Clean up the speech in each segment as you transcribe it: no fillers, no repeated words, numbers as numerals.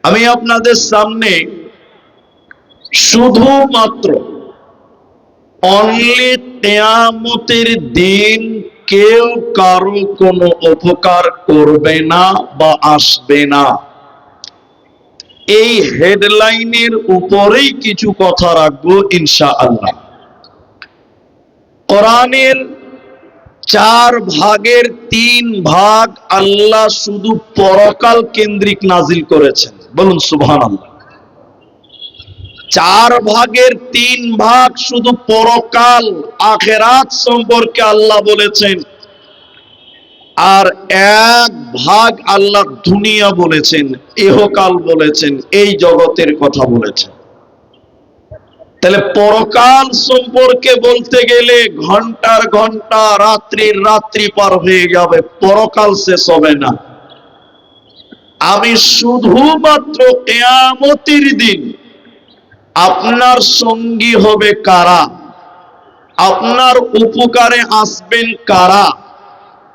আমি আপনাদের সামনে শুধুমাত্র অনলি কিয়ামতের দিন কেউ কারো কোনো উপকার করবে না বা আসবে না, এই হেডলাইনের উপরেই কিছু কথা রাখবো ইনশাআল্লাহ। কোরআনের 4 ভাগের 3 ভাগ আল্লাহ শুধু পরকাল কেন্দ্রিক নাজিল করেছেন, বলুন সুবহানাল্লাহ। 4 ভাগের 3 ভাগ শুধু পরকাল আখিরাত সম্পর্কে আল্লাহ বলেছেন, আর 1 ভাগ আল্লাহ দুনিয়া বলেছেন, ইহকাল বলেছেন, এই জগতের কথা বলেছেন। তাহলে পরকাল সম্পর্কে বলতে গেলে ঘন্টার ঘন্টা, রাত্রির রাত্রি পার হয়ে যাবে, পরকাল শেষ হবে না। আমি শুধুমাত্র কিয়ামতের দিন আপনার সঙ্গী হবে কারা, আপনার উপকারে আসবেন কারা,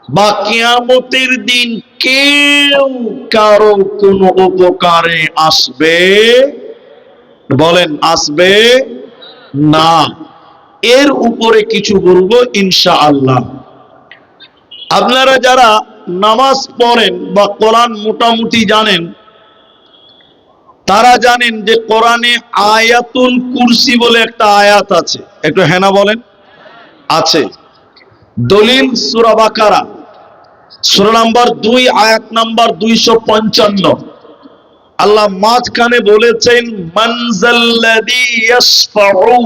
বা কিয়ামতের দিন কেউ কারো কোনো উপকারে আসবে, বলেন আসবে না, এর উপরে কিছু বলবো ইনশাআল্লাহ। আপনারা যারা নামাজ পড়েন বা কোরআন মোটামুটি জানেন, তারা জানেন যে কোরআনে আয়াতুল কুরসি বলে একটা আয়াত আছে। একটু হ্যাঁ না বলেন। আছে। দলিল সূরা বাকারা সূরা নাম্বার 2 আয়াত নাম্বার 255। আল্লাহ মাঝখানে বলেছেন মানজাল্লাযী ইয়াশফাউ,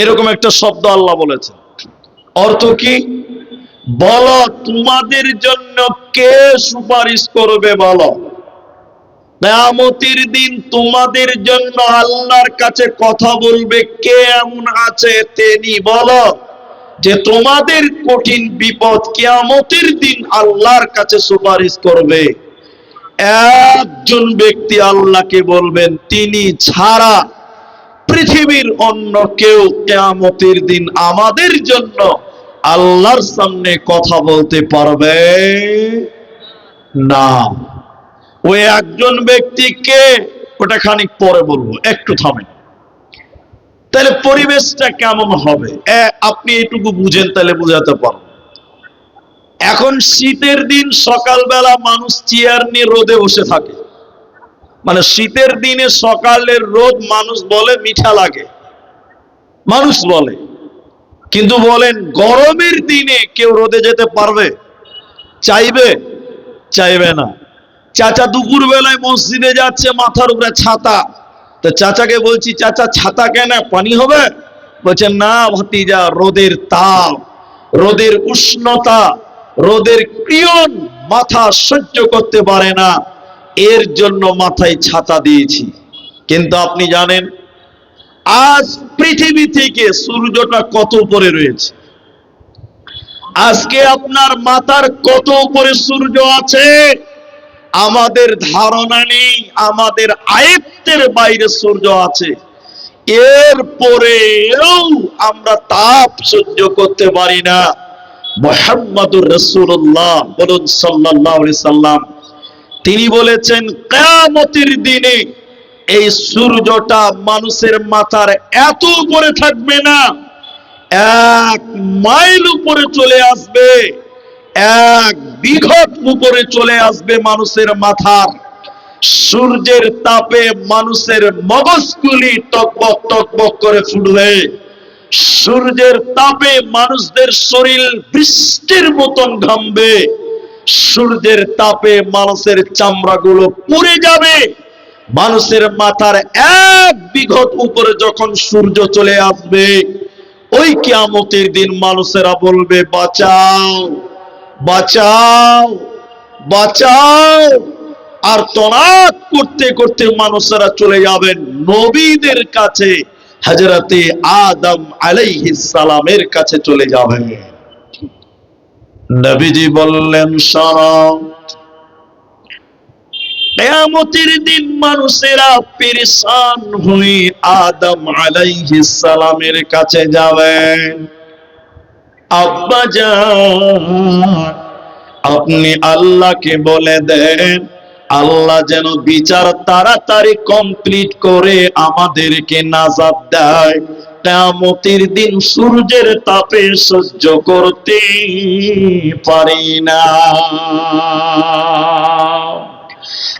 এরকম একটা শব্দ আল্লাহ বলেছেন। অর্থ কি? বলো তোমাদের জন্য কে সুপারিশ করবে, বলো কিয়ামতের দিন তোমাদের জন্য আল্লাহর কাছে কথা বলবে কে এমন আছে, তিনি বলো যে তোমাদের কঠিন বিপদ কিয়ামতের দিন আল্লাহর কাছে সুপারিশ করবে। একজন ব্যক্তি আল্লাহকে বলবেন, তিনি ছাড়া পৃথিবীর অন্য কেউ কিয়ামতের দিন আমাদের জন্য আল্লাহর সামনে কথা বলতে পারবে না। ওই একজন ব্যক্তিকে ওটা খানিক পরে বলবো, একটু থামেন। তাহলে পরিবেশটা কেমন হবে আপনি এটুকু বুঝেন, তাহলে বুঝাতে পারবো। এখন শীতের দিন সকালবেলা মানুষ চেয়ার নিয়ে রোদে বসে থাকে, মানে শীতের দিনে সকালের রোদ মানুষ বলে মিঠা লাগে, মানুষ বলে। কিন্তু বলেন গরমের দিনে কেউ রোদে যেতে পারবে? চাইবে? চাইবে না। চাচা দুপুর বেলায় মসজিদে যাচ্ছে, মাথার উপরে ছাতা, তো চাচাকে বলছি চাচা ছাতা কেন, পানি হবে? বলছেন না ভাতিজা, রোদের তাপ, রোদের উষ্ণতা, রোদের কিরণ মাথা সহ্য করতে পারে না, এর জন্য মাথায় ছাতা দিয়েছি। কিন্তু আপনি জানেন আজ পৃথিবী থেকে সূর্যটা কত উপরে রয়েছে? আজকে আপনার মাথার কত উপরে সূর্য আছে আমাদের ধারণা নেই, আমাদের আয়ত্তের বাইরে সূর্য আছে। এরপরেও আমরা তাপ সহ্য করতে পারি না। মুহাম্মাদুর রাসূলুল্লাহ বলুন সাল্লাল্লাহু আলাইহি সাল্লাম, তিনি বলেছেন কিয়ামতের দিনে এই সূর্যটা মানুষের মাথার এত উপরে থাকবে না, 1 মাইল উপরে চলে আসবে, 1 বিঘত উপরে চলে আসবে মানুষের মাথার। সূর্যের তাপে মানুষের মগজগুলি টকবক টকবক করে ফুটবে, সূর্যের তাপে মানুষদের শরীর বৃষ্টির মতন ঘামবে, সূর্যের তাপে মানুষের চামড়াগুলো পুড়ে যাবে। মানুষের মাথার 1 বিঘত উপরে যখন সূর্য চলে আসবে, ওই কিয়ামতের দিন মানুষেরা বলবে বাঁচাও বাঁচাও বাঁচাও, আর তনাত করতে করতে মানুষেরা চলে যাবেন নবীদের কাছে, হযরতে আদম আলাইহিস সালামের কাছে চলে যাবেন। নবীজি বললেন শোনো, কিয়ামতের দিন মানুষেরা পেরেশান হয়ে আদম আলাইহিস সালামের কাছে যাবেন। আব্বা জান, আপনি আল্লাহকে বলে দেন আল্লাহ যেন বিচার তাড়াতাড়ি কমপ্লিট করে আমাদেরকে নাজাত দেয়। কিয়ামতের দিন সূর্যের তাপে সহ্য করতে পারি না।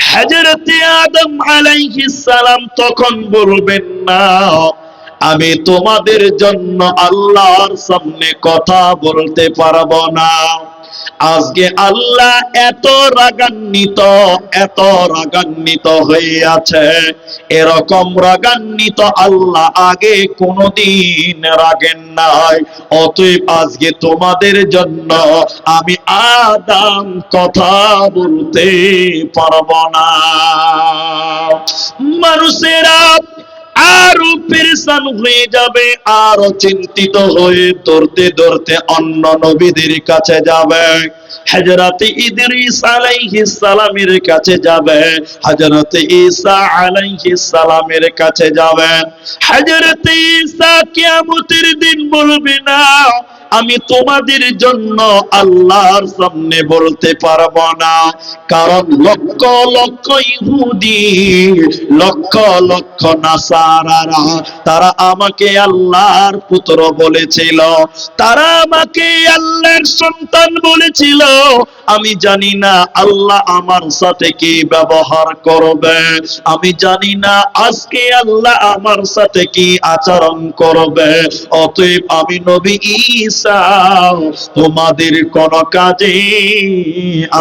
হযরতে আদম আলাইহিস সালাম তখন বলবেন না, আমি তোমাদের জন্য আল্লাহর সামনে কথা বলতে পারবো না। আজকে আল্লাহ এত রাগান্বিত হয়ে আছে, এরকম রাগান্বিত আল্লাহ আগে কোনদিন রাগেন নাই। অতএব আজকে তোমাদের জন্য আমি আদম কথা বলতে পারবো না। মানুষেরা আরো পেরেশান হয়ে যাবে, আরো চিন্তিত হয়ে দৌড়তে অন্য নবীদের কাছে যাবে। হযরতে ইদ্রিস আলাইহিস সালামের কাছে যাবে, হযরতে ঈসা আলাইহিস সালামের কাছে যাবে। হযরতে ঈসা কিয়ামতের দিন বলবে না, আমি তোমাদের জন্য আল্লাহর সামনে বলতে পারবো না। কারণ লক্ষ লক্ষ ইহুদি, লক্ষ লক্ষ নাসারারা তারা আমাকে আল্লাহর পুত্র বলেছিল, তারা আমাকে আল্লাহর সন্তান বলেছিল। আমি জানি না আল্লাহ আমার সাথে কি ব্যবহার করবে, আমি জানি না আজকে আল্লাহ আমার সাথে কি আচরণ করবে। অতএব আমি নবী ঈসা তোমাদের কোন কাজে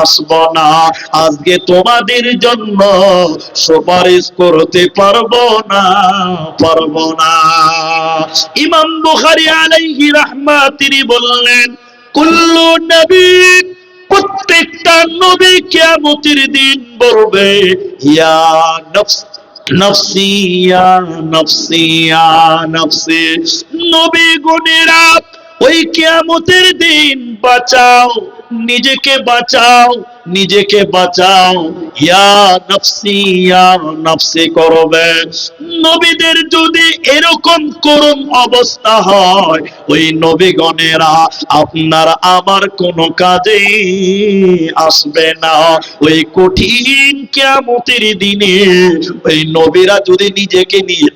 আসব না। আজকে তোমাদের জন্য সুপারিশ করতে পারবো না। ইমাম বুখারী আলাইহি রাহমাত তিনি বললেন, কুল্লু নবী, প্রত্যেকটা নবী কিয়ামতের দিন বলবে, ইয়া নফস নফসি ইয়া নফসি ইয়া নফসি। নবী গুণেরা ওই কিয়ামতের দিন বাঁচাও, নিজেকে বাঁচাও, নিজেকে বাঁচাও, ইয়া নফসি করবে। নবীদের যদি এরকম করুণ অবস্থা হয়, ওই নবীগণেরা আপনার আমার কোন কাজে আসবে না। ওই কঠিন কিয়ামতের দিনে ওই নবীরা যদি নিজেকে নিয়ে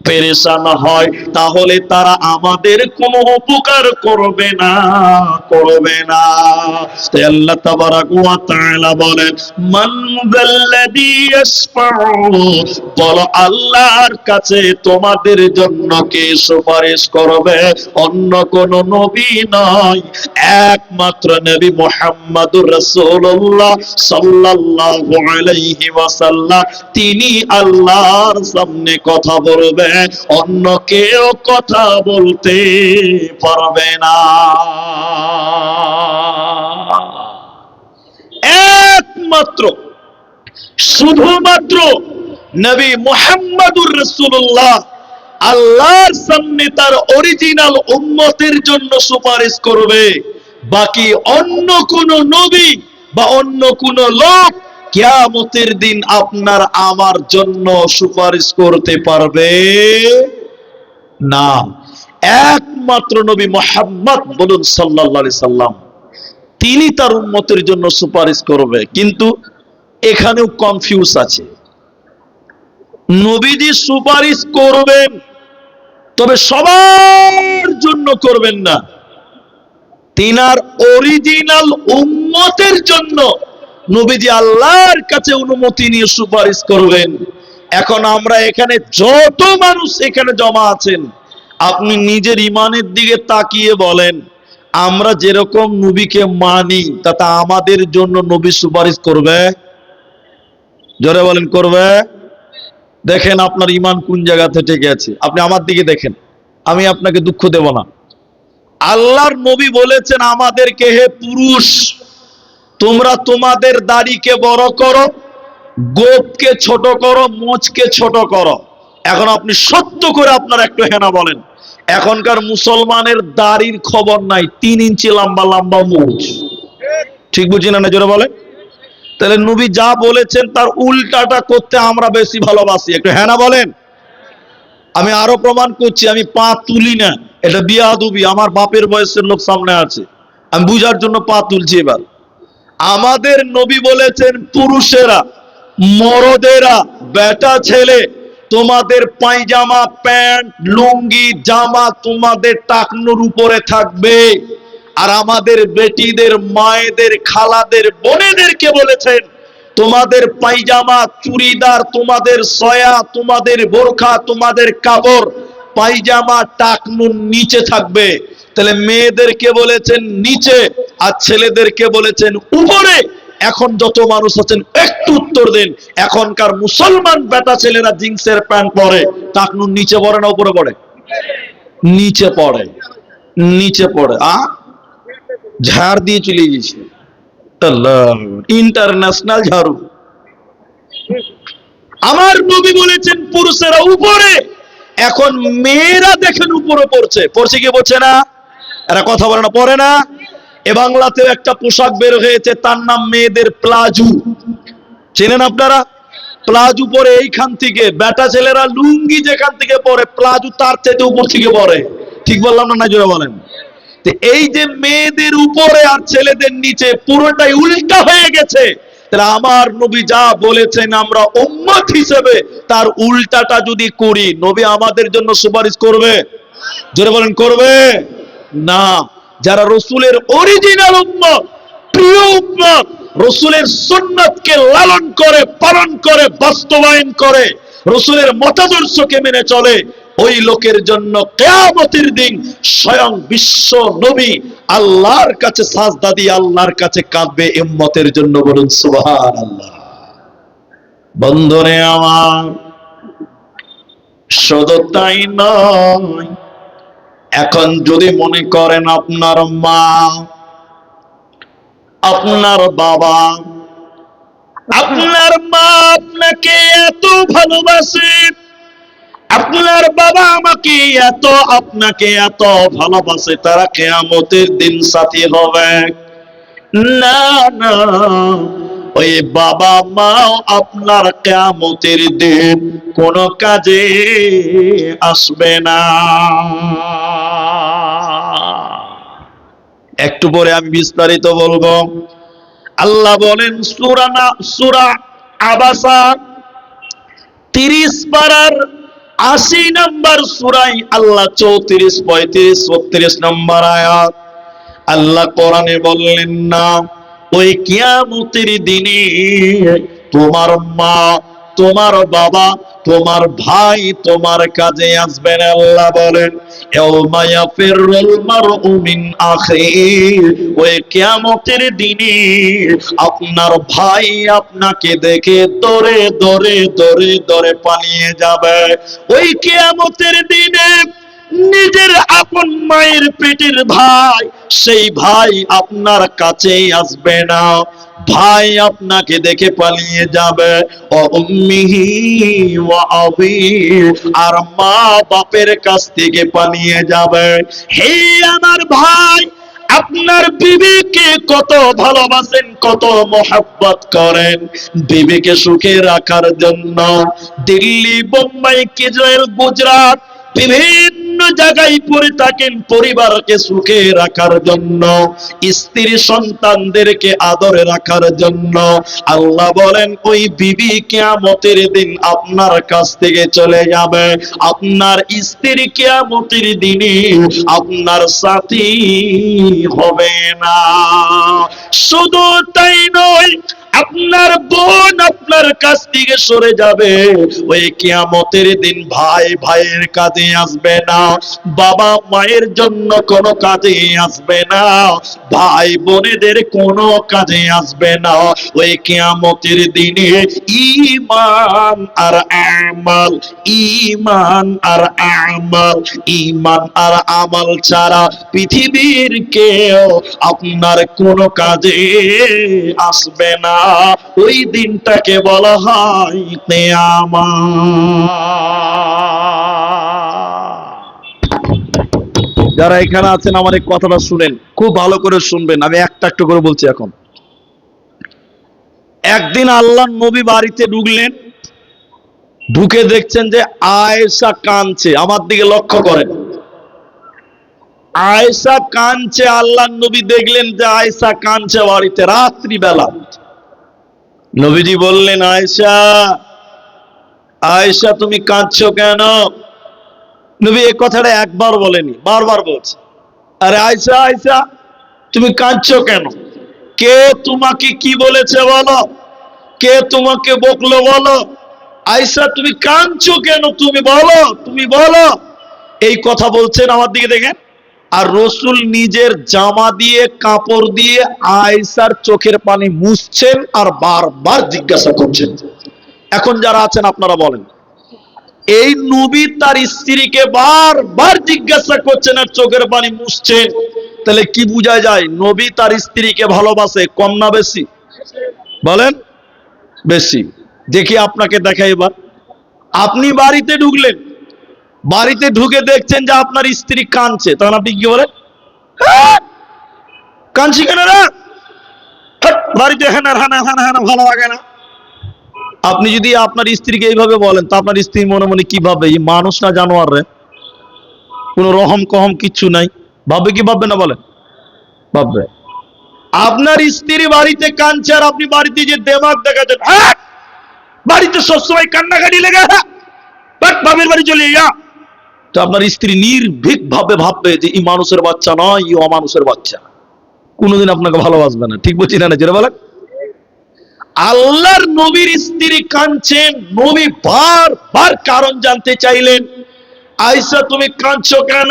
পেরেশান হয়, তাহলে তারা আমাদের কোনো উপকার করবে না। তাই আল্লাহ তাবারাক ওয়া তাআলা বলেন, মান যাল্লাযী ইয়াশফাউ, বলো আল্লাহর কাছে তোমাদের জন্য কে সুপারিশ করবে? অন্য কোন নবী নয়, একমাত্র নবী মুহাম্মদুর রাসূলুল্লাহ সাল্লাল্লাহু আলাইহি ওয়াসাল্লাম, তিনি আল্লাহর সামনে কথা বলবে, অন্য কেউ কথা বলতে পারবে না। একমাত্র শুধুমাত্র নবী মুহাম্মদুর রাসূলুল্লাহ আল্লাহর সামনে তার অরিজিনাল উম্মতের জন্য সুপারিশ করবে। বাকি অন্য কোন নবী বা অন্য কোন লোক কিয়ামতের দিন আপনার আমার জন্য সুপারিশ করতে পারবে না। একমাত্র নবী মুহাম্মদ বলুন সাল্লাল্লাহু আলাইহি সাল্লাম, তিনি তার উম্মতের জন্য সুপারিশ করবে। কিন্তু এখানেও কনফিউজ আছে। নবীজি সুপারিশ করবেন, তবে সবার জন্য করবেন না, তিনার অরিজিনাল উম্মতের জন্য নবীজি আল্লাহর কাছে অনুমতি নিয়ে সুপারিশ করবেন। এখন আমরা এখানে যত মানুষ এখানে জমা আছেন, আপনি নিজের ইমানের দিকে তাকিয়ে বলেন, আমরা যেরকম নবীকে মানি তাতে আমাদের জন্য নবী সুপারিশ করবে? জোরে বলেন, করবে? দেখেন আপনার ইমান কোন জায়গাতে ঠেকে আছে। আপনি আমার দিকে দেখেন, আমি আপনাকে দুঃখ দেব না। আল্লাহর নবী বলেছেন আমাদেরকে, হে পুরুষ, তোমরা তোমাদের দাড়িকে বড় করো, গোপকে ছোট করো, মোচকে ছোট করো। এখন আপনি সত্য করে আপনার একটু হেনা বলেন, এখনকার মুসলমানের দাড়ির খবর নাই, 3 ইঞ্চি লম্বা লম্বা মুছ। ঠিক বুঝি না? জোরে বলেন। তাহলে নবী যা বলেছেন তার উল্টাটা করতে আমরা বেশি ভালোবাসি। একটু হেনা বলেন। আমি আরো প্রমাণ করছি, আমি পা তুলি না, এটা বিয়াদবি। আমার বাপের বয়সের লোক সামনে আছে, আমি বুঝার জন্য পা তুলছি। এবার আমাদের নবী বলেছেন পুরুষেরা মরদেরা, বেটা ছেলে, তোমাদের পায়জামা, প্যান্ট, লুঙ্গি, জামা তোমাদের টাকনুর উপরে থাকবে। আর আমাদের বেটিদের, মায়েদের, খালাদের, বোনেদেরকে বলেছেন তোমাদের পায়জামা, চুড়িদার, তোমাদের সয়া, তোমাদের বোরখা, তোমাদের কাপড় পায়জামা টাকনুর নিচে থাকবে। তাহলে মেয়েদেরকে বলেছেন নিচে, আর ছেলেদেরকে বলেছেন উপরে। এখন যত মানুষ আছেন একটু উত্তর দিন, এখনকার মুসলমান বেটা ছেলেরা জিন্সের প্যান্ট পরে, টাকনুর নিচে পড়ে না উপরে পড়ে? নিচে পড়ে, নিচে পড়ে। ঝাড় দিয়ে চলে গেছে, ইন্টারন্যাশনাল ঝাড়ু। আমার নবী বলেছেন পুরুষেরা উপরে। এখন মেয়েরা দেখেন উপরে পড়ছে, পড়ছে কি পড়ছে না? এরা কথা বলে না, পড়ে না? এ বাংলাতেও একটা পোশাক বের হয়েছে, তার নাম মেয়েদের প্লাজু। চেনেন আপনারা? প্লাজু পরে এইখান থেকে, বেটা ছেলেরা লুঙ্গি যেখান থেকে পরে, প্লাজু তার চাইতে উপর থেকে পরে। ঠিক বললাম না? না জোরে বলেন। এই যে মেয়েদের উপরে আর ছেলেদের নিচে, পুরোটাই উল্টা হয়ে গেছে। তাহলে আমার নবী যা বলেছেন আমরা উম্মত হিসেবে তার উল্টাটা যদি করি, নবী আমাদের জন্য সুপারিশ করবে? জোরে বলেন, করবে না? যারা রসুলের অরিজিনাল উম্মত, প্রিয় উম্মত, রসুলের সুন্নাতকে লালন করে, পালন করে, বাস্তবায়ন করে, রসুলের মতাদর্শকে মেনে চলে, ওই লোকের জন্য কিয়ামতের দিন স্বয়ং বিশ্ব নবী আল্লাহর কাছে সাজদা দিয়ে আল্লাহর কাছে কাঁদবে উম্মতের জন্য। বলুন সুবহানাল্লাহ। বন্ধুরে আমার, শুধু তাই নয়, এখন যদি মনে করেন আপনার মা, আপনার বাবা, আপনার মা আপনাকে এত ভালোবাসে, আপনার বাবা আমাকে এত, আপনাকে এত ভালোবাসে, তারা কিয়ামতের দিন সাথী হবে না? না, ওই বাবা মা আপনার কিয়ামতের দিন কোন কাজে আসবে না। একটু পরে আমি বিস্তারিত বলবো। আল্লাহ বলেন সূরা আবাসা 30 পারার 80 নম্বর সূরায় আল্লাহ 34, 35, 36 নম্বর আয়াত আল্লাহ কোরআনে বললেন না, ওই কিয়ামতের দিনে তোমার মা, তোমার বাবা, তোমার ভাই তোমার কাজে আসবে না। আল্লাহ বলেন ইয়াউমা ইয়াফিরুল মারউ মিন আখিহি, ওই কিয়ামতের দিনে আপনার ভাই আপনাকে দেখে দৌড়ে দৌড়ে দৌড়ে দৌড়ে পালিয়ে যাবে। ওই কিয়ামতের দিনে নিজের আপন মায়ের পেটের ভাই, সেই ভাই আপনার কাছেই আসবে না, ভাই আপনাকে দেখে পালিয়ে যাবে। ও উম্মিহি ওয়া আবি, আর মা বাপের কাছ থেকে পালিয়ে যাবে। হে আমার ভাই, আপনার বিবিকে কত ভালোবাসেন, কত মোহাব্বত করেন, বিবিকে সুখে রাখার জন্য দিল্লি, বোম্বাই, কেজরিওয়াল, গুজরাট, বিভিন্ন জায়গায় পড়ে থাকেন পরিবারকে সুখে রাখার জন্য, স্ত্রী সন্তানদেরকে আদরে রাখার জন্য। আল্লাহ বলেন ওই বিবি কিয়ামতের দিন আপনার কাছ থেকে চলে যাবে, আপনার স্ত্রী কিয়ামতের দিনে আপনার সাথী হবে না। শুধু তাই নয়, আপনার বোন আপনার কাছ থেকে সরে যাবে। ওই কিয়ামতের দিন ভাই ভাইয়ের কাজে আসবে না, বাবা মায়ের জন্য কোনো কাজে আসবে না, ভাই বোনেদের কোনো কাজে আসবে না। ওই কিয়ামতের দিনে ঈমান আর আমাল, ঈমান আর আমাল, ঈমান আর আমাল ছাড়া পৃথিবীর কেউ আপনার কোনো কাজে আসবে না। ওই দিনটাকে বলা হয় কিয়ামত। যারা এখানে আছেন আমার এই কথাটা শুনেন, খুব ভালো করে শুনবেন, আমি একটা একটু করে বলছি। এখন একদিন আল্লাহর নবী বাড়িতে ঢুকলেন, ঢুকে দেখছেন যে আয়েশা কাঁদছে। আমার দিকে লক্ষ্য করেন, আয়েশা কাঁদছে। আল্লাহর নবী দেখলেন যে আয়েশা কাঁদছে বাড়িতে, রাত্রিবেলা। নবীজি বললেন, আয়েশা, আয়েশা তুমি কাঁদছো কেন? নবী এই কথাটা একবার বলেনি, বারবার বলছে, আরে আয়েশা, আয়েশা তুমি কাঁদছো কেন? কে তোমাকে কি বলেছে বলো? কে তোমাকে বকলো বলো? আয়েশা তুমি কাঁদছো কেন? তুমি বলো, তুমি বলো। এই কথা বলছেন, আমার দিকে দেখেন। আর রসুল নিজের জামা দিয়ে, কাপড় দিয়ে আয়েশার চোখের পানি মুছছেন আর বারবার জিজ্ঞাসা করছেন। এখন যারা আছেন আপনারা বলেন, এই নবী তার স্ত্রীকে বারবার জিজ্ঞাসা করছেন আর চোখের পানি মুছছেন, তাহলে কি বোঝা যায়? নবী তার স্ত্রীকে ভালোবাসে, কম না বেশি? বলেন, বেশি। দেখি আপনাকে দেখাই এবার। আপনি বাড়িতে ঢুকলেন, বাড়িতে ঢুকে দেখছেন যে আপনার স্ত্রী কাঁদছে, তখন আপনি কি বলেন? "হ্যাঁ, কাঁদছি কেন রে? হাট, বাড়িতে হানা হানা হানা হানা ভালো লাগে না।" আপনি যদি আপনার স্ত্রীকে এইভাবে বলেন, তা আপনার স্ত্রী মনে মনে কি ভাববে? এই মানুষ না জানোয়ার রে, কোন রহম কহম কিচ্ছু নাই। ভাববে কি ভাববে না বলেন? ভাববে। আপনার স্ত্রী বাড়িতে কাঁদছে আর আপনি বাড়িতে যে দেমাগ দেখাচ্ছেন, হ্যাঁ বাড়িতে সবসময় কান্নাকাটি লেগে, হ্যাঁ বাপের বাড়ি চলে যা, তো আপনার স্ত্রী নির্ভীক ভাবে ভাববে যে এই মানুষের বাচ্চা নয়, এই অমানুষের বাচ্চা, কোনোদিন আপনাকে ভালোবাসবে না। ঠিক বলছি না? যেটা বলেন। আল্লাহর নবীর স্ত্রী কাঁদছেন, নবী বারবার কারণ জানতে চাইলেন, আয়েশা তুমি কাঁদছো কেন?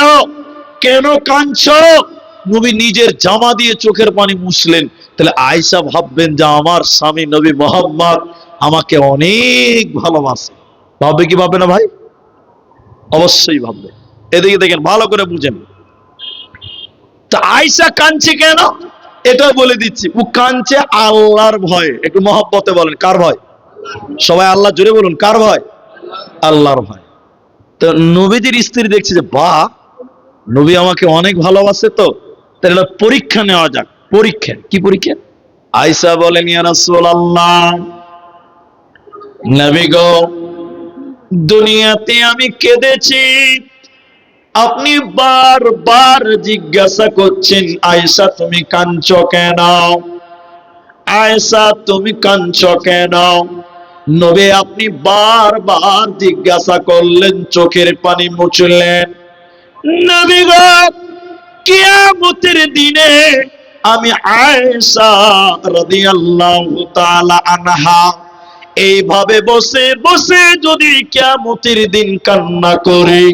কেন কাঁদছো? নবী নিজের জামা দিয়ে চোখের পানি মুছলেন। তাহলে আয়েশা ভাববেন যে আমার স্বামী নবী মোহাম্মদ আমাকে অনেক ভালোবাসে। ভাববে কি ভাববে না ভাই? অবশ্যই ভাববে। এদিকে দেখেন, ভালো করে বুঝেন। তা আয়েশা কাঁদছে কেন? এটা বলে দিচ্ছি। ও কাঁদছে আল্লাহর ভয়ে। একটু মহব্বতে বলেন, কার ভয়? সবাই আল্লাহ জুড়ে বলুন, কার ভয়? আল্লাহর ভয়। তো নবীজির স্ত্রী দেখছে যে বাহ, নবী আমাকে অনেক ভালোবাসে, তো তাহলে পরীক্ষা নেওয়া যাক। পরীক্ষা কি পরীক্ষা? আয়েশা বলেন, ইয়া রাসূলুল্লাহ, নবী গো, দুনিয়াতে আমি কেঁদেছি, আপনি বারবার জিজ্ঞাসা করছেন আয়েশা তুমি কাঁদছো কেন? আয়েশা তুমি কাঁদছো কেন? নবী আপনি বারবার জিজ্ঞাসা করলেন, চোখের পানি মুছলেন। নবী গো, কিয়ামতের দিনে আমি আয়েশা রাদিয়াল্লাহু তাআলা আনহা এইভাবে বসে বসে যদি কিয়ামতের দিন কান্না করি,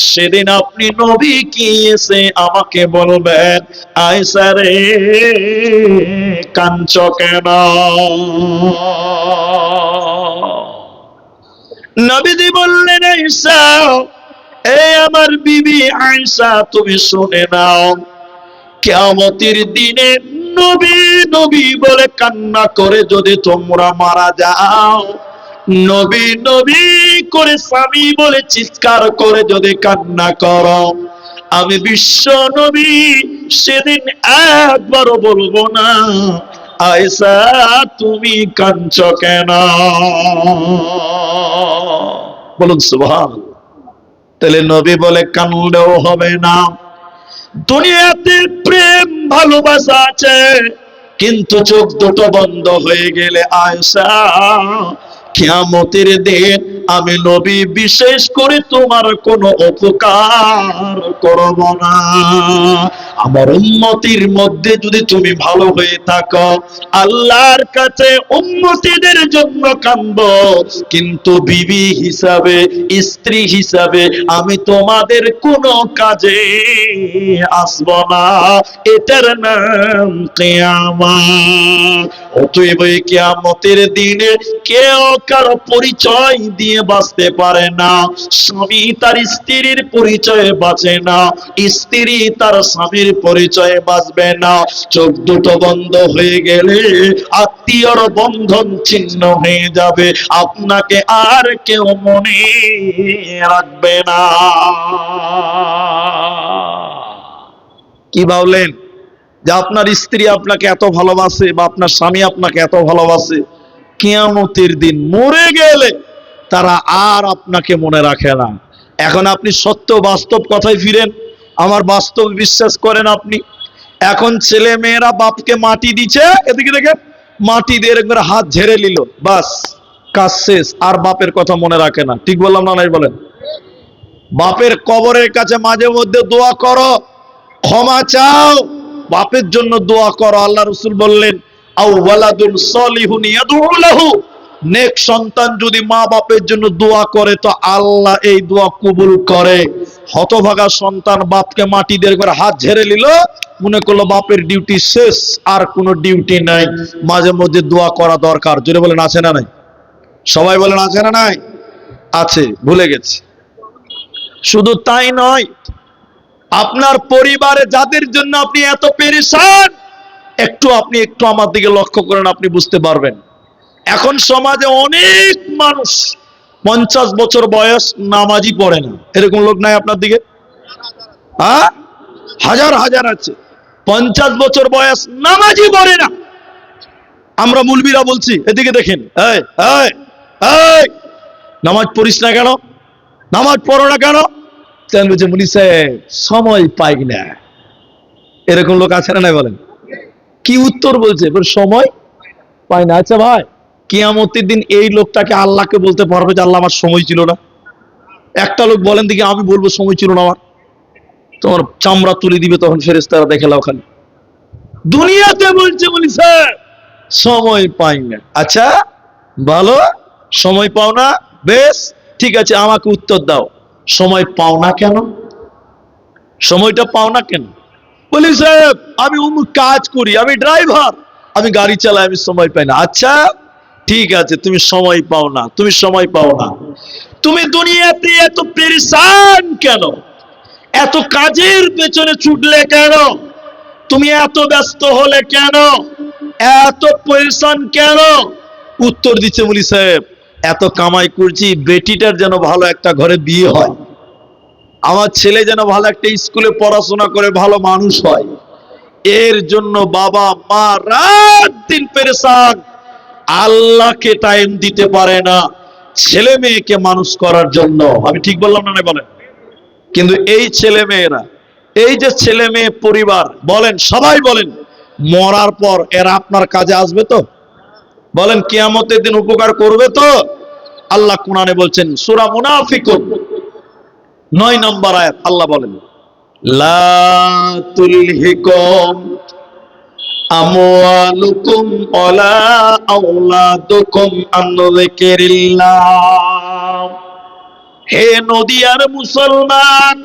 সেদিন আপনি নবী কি এসে আমাকে বলবেন, আয়েশা রে কাঁদছো কেন? নবীজি বললেন, আয়েশা, এই আমার বিবি আয়েশা তুমি শুনে নাও, কিয়ামতের দিনে নবী নবী বলে কান্না করে যদি তোমরা মারা যাও, নবী নবী করে স্বামী বলে চিৎকার করে যদি কান্না করো, আমি বিশ্ব নবী সেদিন একবারও বলবো না আয়েশা তুমি কাঁদছো কেন? বলুন সুবহানাল্লাহ। তাহলে নবী বলে কানলেও হবে না। দুনিয়াতে প্রেম ভালোবাসা আছে, কিন্তু চোখ দুটো বন্ধ হয়ে গেলে আয়েশা কিয়ামতের দিন আমি নবী বিশেষ করে তোমার কোনো উপকার করব না। আমার উম্মতির মধ্যে যদি তুমি ভালো হয়ে থাকো, আল্লাহর কাছে উম্মতিদের জন্য কাঁদবো, কিন্তু বিবি হিসাবে, স্ত্রী হিসাবে আমি তোমাদের কোনো কাজে আসব না। এটার নাম কিয়ামত। অতএব এই কিয়ামতের দিনে কেউ কারো পরিচয় দিয়ে বাঁচতে পারে না। স্বামী তার স্ত্রীর পরিচয়ে বাঁচে না, স্ত্রী তার স্বামীর পরিচয়ে বাঁচবে না। চোখ দুটো বন্ধ হয়ে গেলে আত্মীয়র বন্ধন ছিন্ন হয়ে যাবে, আপনাকে আর কেউ মনে রাখবে না। কি ভাবলেন যে আপনার স্ত্রী আপনাকে এত ভালোবাসে বা আপনার স্বামী আপনাকে এত ভালোবাসে, কিয়ামতের দিন মরে গেলে তারা আর আপনাকে মনে রাখে না। এখন আপনি সত্য বাস্তব কথায় ফিরেন, আমার বাস্তব বিশ্বাস করেন আপনি। এখন ছেলে মেয়েরা বাপকে মাটি দিচ্ছে, এদিকে দেখেন, মাটি দিয়ে একবার হাত ঝেড়ে নিল, বাস কাজ শেষ, আর বাপের কথা মনে রাখে না। ঠিক বললাম না নাই বলেন? বাপের কবরের কাছে মাঝে মধ্যে দোয়া করো, ক্ষমা চাও, বাপের জন্য দোয়া করো। আল্লাহ রাসূল বললেন, আও ওয়ালাদুন সলিহুন ইয়াদউ লাহু, নেক সন্তান যদি মা বাপের জন্য দোয়া করে তো আল্লাহ এই দোয়া কবুল করে। হতভাগা সন্তান বাপকে মাটি দিয়ে করে হাত ঝেড়ে নিল, মনে করলো বাপের ডিউটি শেষ, আর কোনো ডিউটি নাই। মাঝে মধ্যে দোয়া করা দরকার। জোরে বলেন আছে না নাই? সবাই বলেন আছে না নাই? আছে, ভুলে গেছি। শুধু তাই নয়, আপনার পরিবারে যাদের জন্য আপনি এত পেরেশান, একটু আমার দিকে লক্ষ্য করেন, আপনি বুঝতে পারবেন। এখন সমাজে অনেক মানুষ 50 বছর বয়স নামাজই পড়ে না। এরকম লোক নাই আপনার দিকে? হ্যাঁ, হাজার হাজার আছে। 50 বছর বয়স নামাজই পড়ে না। আমরা মুলবিরা বলছি, এদিকে দেখেন, এই এই এই, নামাজ পড়িস না কেন? নামাজ পড়ো না কেন? বলছে মুনি সাহেব সময় পাই না। এরকম লোক আছে না নাই বলেন? কি উত্তর বলছে? সময় পাই না। আচ্ছা ভাই, কিয়ামতের দিন এই লোকটাকে আল্লাহকে বলতে পারবে যে আল্লাহ আমার সময় ছিল না? একটা লোক বলেন দিকে, আমি বলবো সময় ছিল না আমার? তোমার চামড়া তুলে দিবে তখন ফেরেশতারা, দেখে লাও খালি। দুনিয়াতে বলছে মুনি সাহেব সময় পাই না। আচ্ছা ভালো, সময় পাও না, বেশ ঠিক আছে, আমাকে উত্তর দাও, সময় পাও না কেন? সময়টা পাও না কেন? বলি সাহেব আমি অমুক কাজ করি, আমি ড্রাইভার, আমি গাড়ি চালাই, আমি সময় পাই না। আচ্ছা ঠিক আছে, তুমি সময় পাও না, তুমি সময় পাও না, তুমি দুনিয়াতে এত পেরেশান কেন? এত কাজের পেছনে ছুটলে কেন? তুমি এত ব্যস্ত হলে কেন? এত পেরেশান কেন? উত্তর দিচ্ছে বলি সাহেব, এত কামাই করছি বেটিটার যেন ভালো একটা ঘরে বিয়ে হয়, আমার ছেলে যেন ভালো একটা স্কুলে পড়াশোনা করে ভালো মানুষ হয়, এর জন্য বাবা মা রাত দিন পেরেশান, আল্লাহকে টাইম দিতে পারে না ছেলে মেয়েকে মানুষ করার জন্য। আমি ঠিক বললাম না বলেন? কিন্তু এই ছেলে মেয়েরা, এই যে ছেলে মেয়ে পরিবার বলেন, সবাই বলেন, মরার পর এরা আপনার কাজে আসবে তো? বলেন কিয়ামতের দিন উপকার করবে তো? আল্লাহ কোরআনে বলছেন, সূরা মুনাফিকুন 9 নম্বর আয়াত, আল্লাহ বলেন, লা তুলহিকুম আমওয়ালুকুম ওয়ালা আওলাদুকুম আন যিকিরিল্লাহ। হে নদী আর মুসলমান,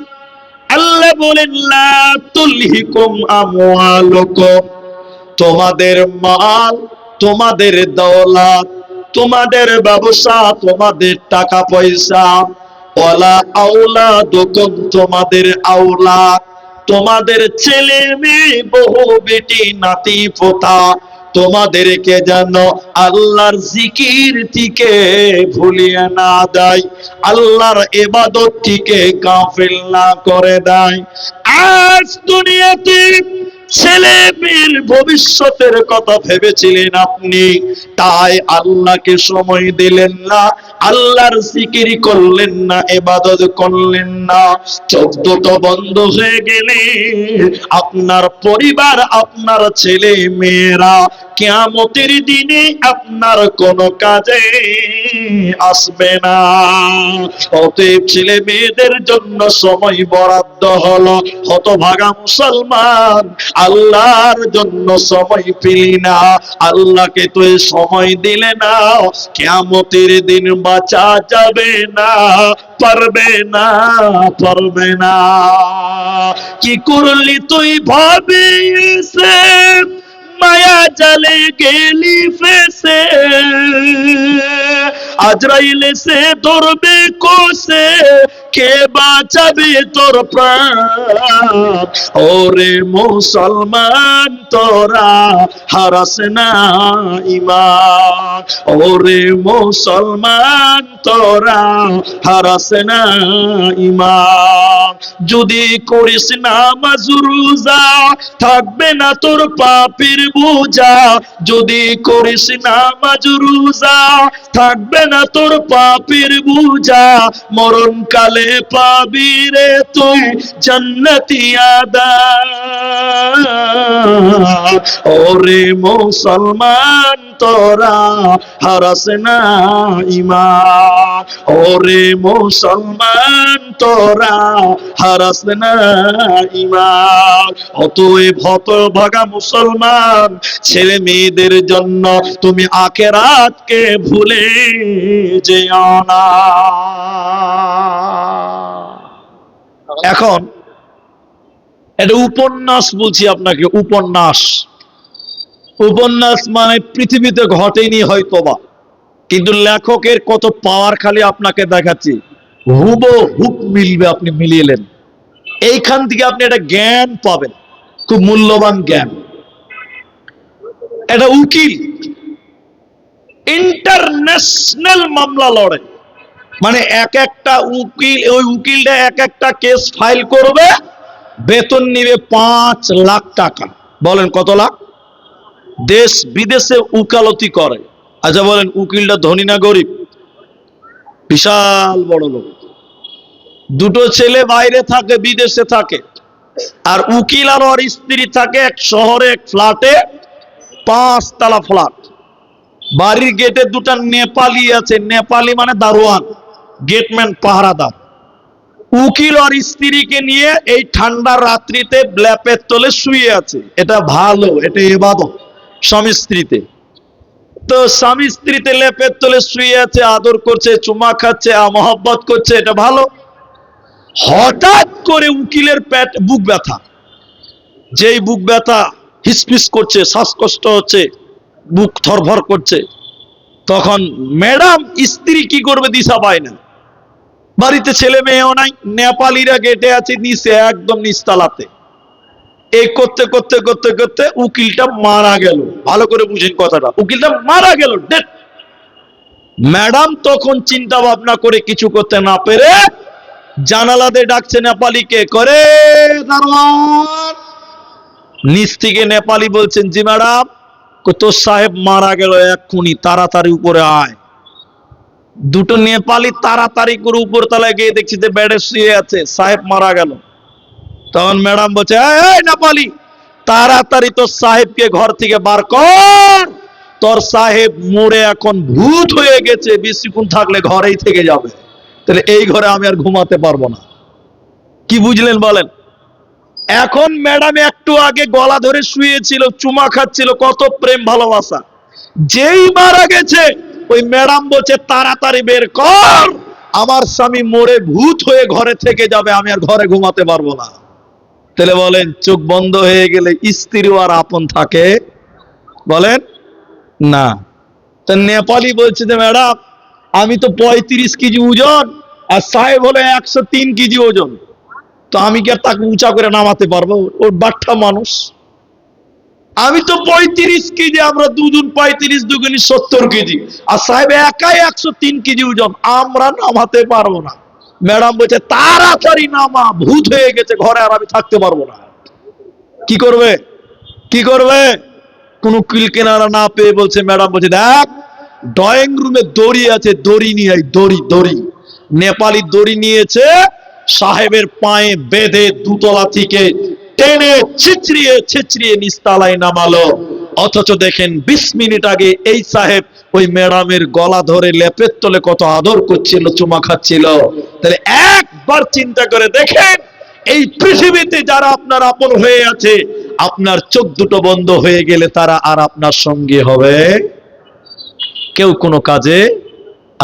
আল্লাহ বলেন লা তুলহিকুম আমওয়ালুকুম, তোমাদের মাল, তোমাদের দৌলত, তোমাদের ব্যবসা, তোমাদের টাকা পয়সা, ওয়ালা আওলাদুকুম, তোমাদের আওলাদ, তোমাদের ছেলে মেয়ে, বহু বেটি নাতি পোতা, তোমাদেরকে যেন আল্লাহর জিকির থেকে ভুলিয়ে না দেয়, আল্লাহর ইবাদত থেকে গাফিল না করে দেয়। আজ দুনিয়াতে ছেলে মেয়ের ভবিষ্যতের কথা ভেবেছিলেন আপনি, তাই আল্লাহকে সময় দিলেন না, আল্লাহর জিকির করলেন না, ইবাদত করলেন না। চোখ দুটো বন্ধ হয়ে গেলে আপনার পরিবার, আপনার ছেলে মেয়েরা কিয়ামতের দিনে আপনার কোনো কাজে আসবে না। অতএব ছেলে মেয়েদের জন্য সময় বরাদ্দ হলো। হতভাগা মুসলমান, আল্লাহর জন্য সময় পেলি না, আল্লাহকে তো সময় দিলে না, কিয়ামতের দিন বাঁচা যাবে না, পারবে না, পারবে না। কি করলি তুই ভাবি সে, মায়া জালে গেলি ফেসে, আজরাইল এসে ধরবে কোসে, কে বাঁচাবে তোর প্রাণ? ওরে মুসলমান তোরা হারাস না ঈমান, ওরে মুসলমান তোরা হারাস না ঈমান। যদি করিস নামাজ রোজা, থাকবে না তোর পাপের বোঝা, যদি করিস নামাজ রোজা, থাকবে না তোর পাপের বোঝা, মরণকালে পরে পাবি রে তুই জান্নাতি আদার। ওরে মুসলমান তোরা হারাস না ঈমান, ওরে মুসলমান তোরা হারাস না ঈমান। অতএব হতভাগা মুসলমান ছেলে মেয়েদের জন্য তুমি আখিরাতকে ভুলে যেও না। এখন এটা উপন্যাস বলছি আপনাকে, উপন্যাস। উপন্যাস মানে পৃথিবীতে ঘটেনি হয়তোবা, কিন্তু লেখকের কত পাওয়ার খালি আপনাকে দেখাচ্ছি, হুবহুব মিলবে, আপনি মিলিয়েলেন। এইখান থেকে আপনি একটা জ্ঞান পাবেন, খুব মূল্যবান জ্ঞান। এটা উকিল ইন্টারন্যাশনাল মামলা লড়ে, মানে এক একটা উকিল, ওই উকিলটা এক একটা কেস ফাইল করবে, বেতন নিবে 5 লাখ টাকা। বলেন কত লাখ? দেশ বিদেশে উকালতি করে। আচ্ছা বলেন, উকিলটা ধনী না গরিব? বিশাল বড় লোক। দুটো ছেলে বাইরে থাকে, বিদেশে থাকে, আর উকিল আর ওর স্ত্রী থাকে এক শহরে, এক ফ্ল্যাটে, 5 তলা ফ্ল্যাট। বাড়ির গেটে দুটা নেপালি আছে, নেপালি মানে দারোয়ান, গেটম্যান, পাহারাদার। উকিল আর স্ত্রীকে নিয়ে এই ঠান্ডা রাত্রিতে ল্যাপের তলে শুয়ে আছে। এটা ভালো, এটা ইবাদত স্বামী স্ত্রীতে। তো স্বামী স্ত্রীতে লেপের তলে শুয়ে আছে, আদর করছে, চুমা খাচ্ছে, মহব্বত করছে, এটা ভালো। হঠাৎ করে উকিলের বুক ব্যথা, যেই বুক ব্যথা, হিসফিস করছে, শ্বাসকষ্ট হচ্ছে, বুক থরভর করছে, তখন ম্যাডাম স্ত্রী কি করবে দিশা পায় না। বাড়িতে ছেলে মেয়েও নাই, নেপালিরা গেটে আছে নিচে, একদম নিচতলাতে। এই করতে করতে করতে করতে উকিলটা মারা গেল। ভালো করে বুঝেন কথাটা, উকিলটা মারা গেল, ডেথ। ম্যাডাম তখন চিন্তা ভাবনা করে কিছু করতে না পেরে জানালাতে ডাকছে নেপালিকে, করে দারোয়ান। নিচ থেকে নেপালি বলছেন, জি ম্যাডাম। তোর সাহেব মারা গেল, এক্ষুনি তাড়াতাড়ি উপরে আয়। দুটো নেপালি তাড়াতাড়ি করে উপর তলায় গিয়ে দেখছি যে বেডে শুয়ে আছে, সাহেব মারা গেল। তখন ম্যাডাম বলছে, এই নেপালি, তাড়াতাড়ি তোর সাহেবকে ঘর থেকে বার কর, তোর সাহেব মরে এখন ভূত হয়ে গেছে, বেশিক্ষণ থাকলে ঘরেই থেকে যাবে, তাহলে এই ঘরে আমি আর ঘুমাতে পারবো না। কি বুঝলেন বলেন? এখন ম্যাডাম একটু আগে গলা ধরে শুয়েছিল, চুমা খাচ্ছিল, কত প্রেম ভালোবাসা, যেই মারা গেছে ওই ম্যাডাম বলছে, তাড়াতাড়ি বের কর, আমার স্বামী মরে ভূত হয়ে ঘরে থেকে যাবে, আমি আর ঘরে ঘুমাতে পারবো না। তাহলে বলেন, চোখ বন্ধ হয়ে গেলে স্ত্রীও আর আপন থাকে? বলেন না। তা নেপালি বলছে যে ম্যাডাম, আমি তো 35 কেজি ওজন, আর সাহেব হলো 103 কেজি ওজন, তো আমি কি আর তাকে উঁচা করে নামাতে পারবো? ওর বাচ্চা মানুষ। আমি তো 35 কেজি, আমরা দুজন 35, দুগুনি 70 কেজি, আর সাহেব একাই 103 কেজি ওজন, আমরা নামাতে পারবো না। ম্যাডাম বলছে, তাড়াতাড়ি নামা, ভূত হয়ে গেছে ঘরে, আর আমি থাকতে পারবো না। কি করবে? কি করবে? কোন কিল কেনারা না পেয়ে বলছে, ম্যাডাম বলছে, দেখ ড্রয়িং রুমে দড়ি আছে, দড়ি নিয়ে আয়, দড়ি। দড়ি, নেপালি দড়ি নিয়েছে, সাহেবের পায়ে বেঁধে দুতলা থেকে টেনে ছিচড়িয়ে ছিচড়িয়ে নিচতলায় নামালো। অথচ দেখেন 20 মিনিট আগে এই সাহেব ওই ম্যাডামের গলা ধরে লেপের তলে কত আদর করছিল, চুমা খাচ্ছিল। তাহলে একবার চিন্তা করে দেখেন, এই পৃথিবীতে যারা আপনার আপন হয়ে আছে, আপনার চোখ দুটো বন্ধ হয়ে গেলে তারা আর আপনার সঙ্গে হবে, কেউ কোনো কাজে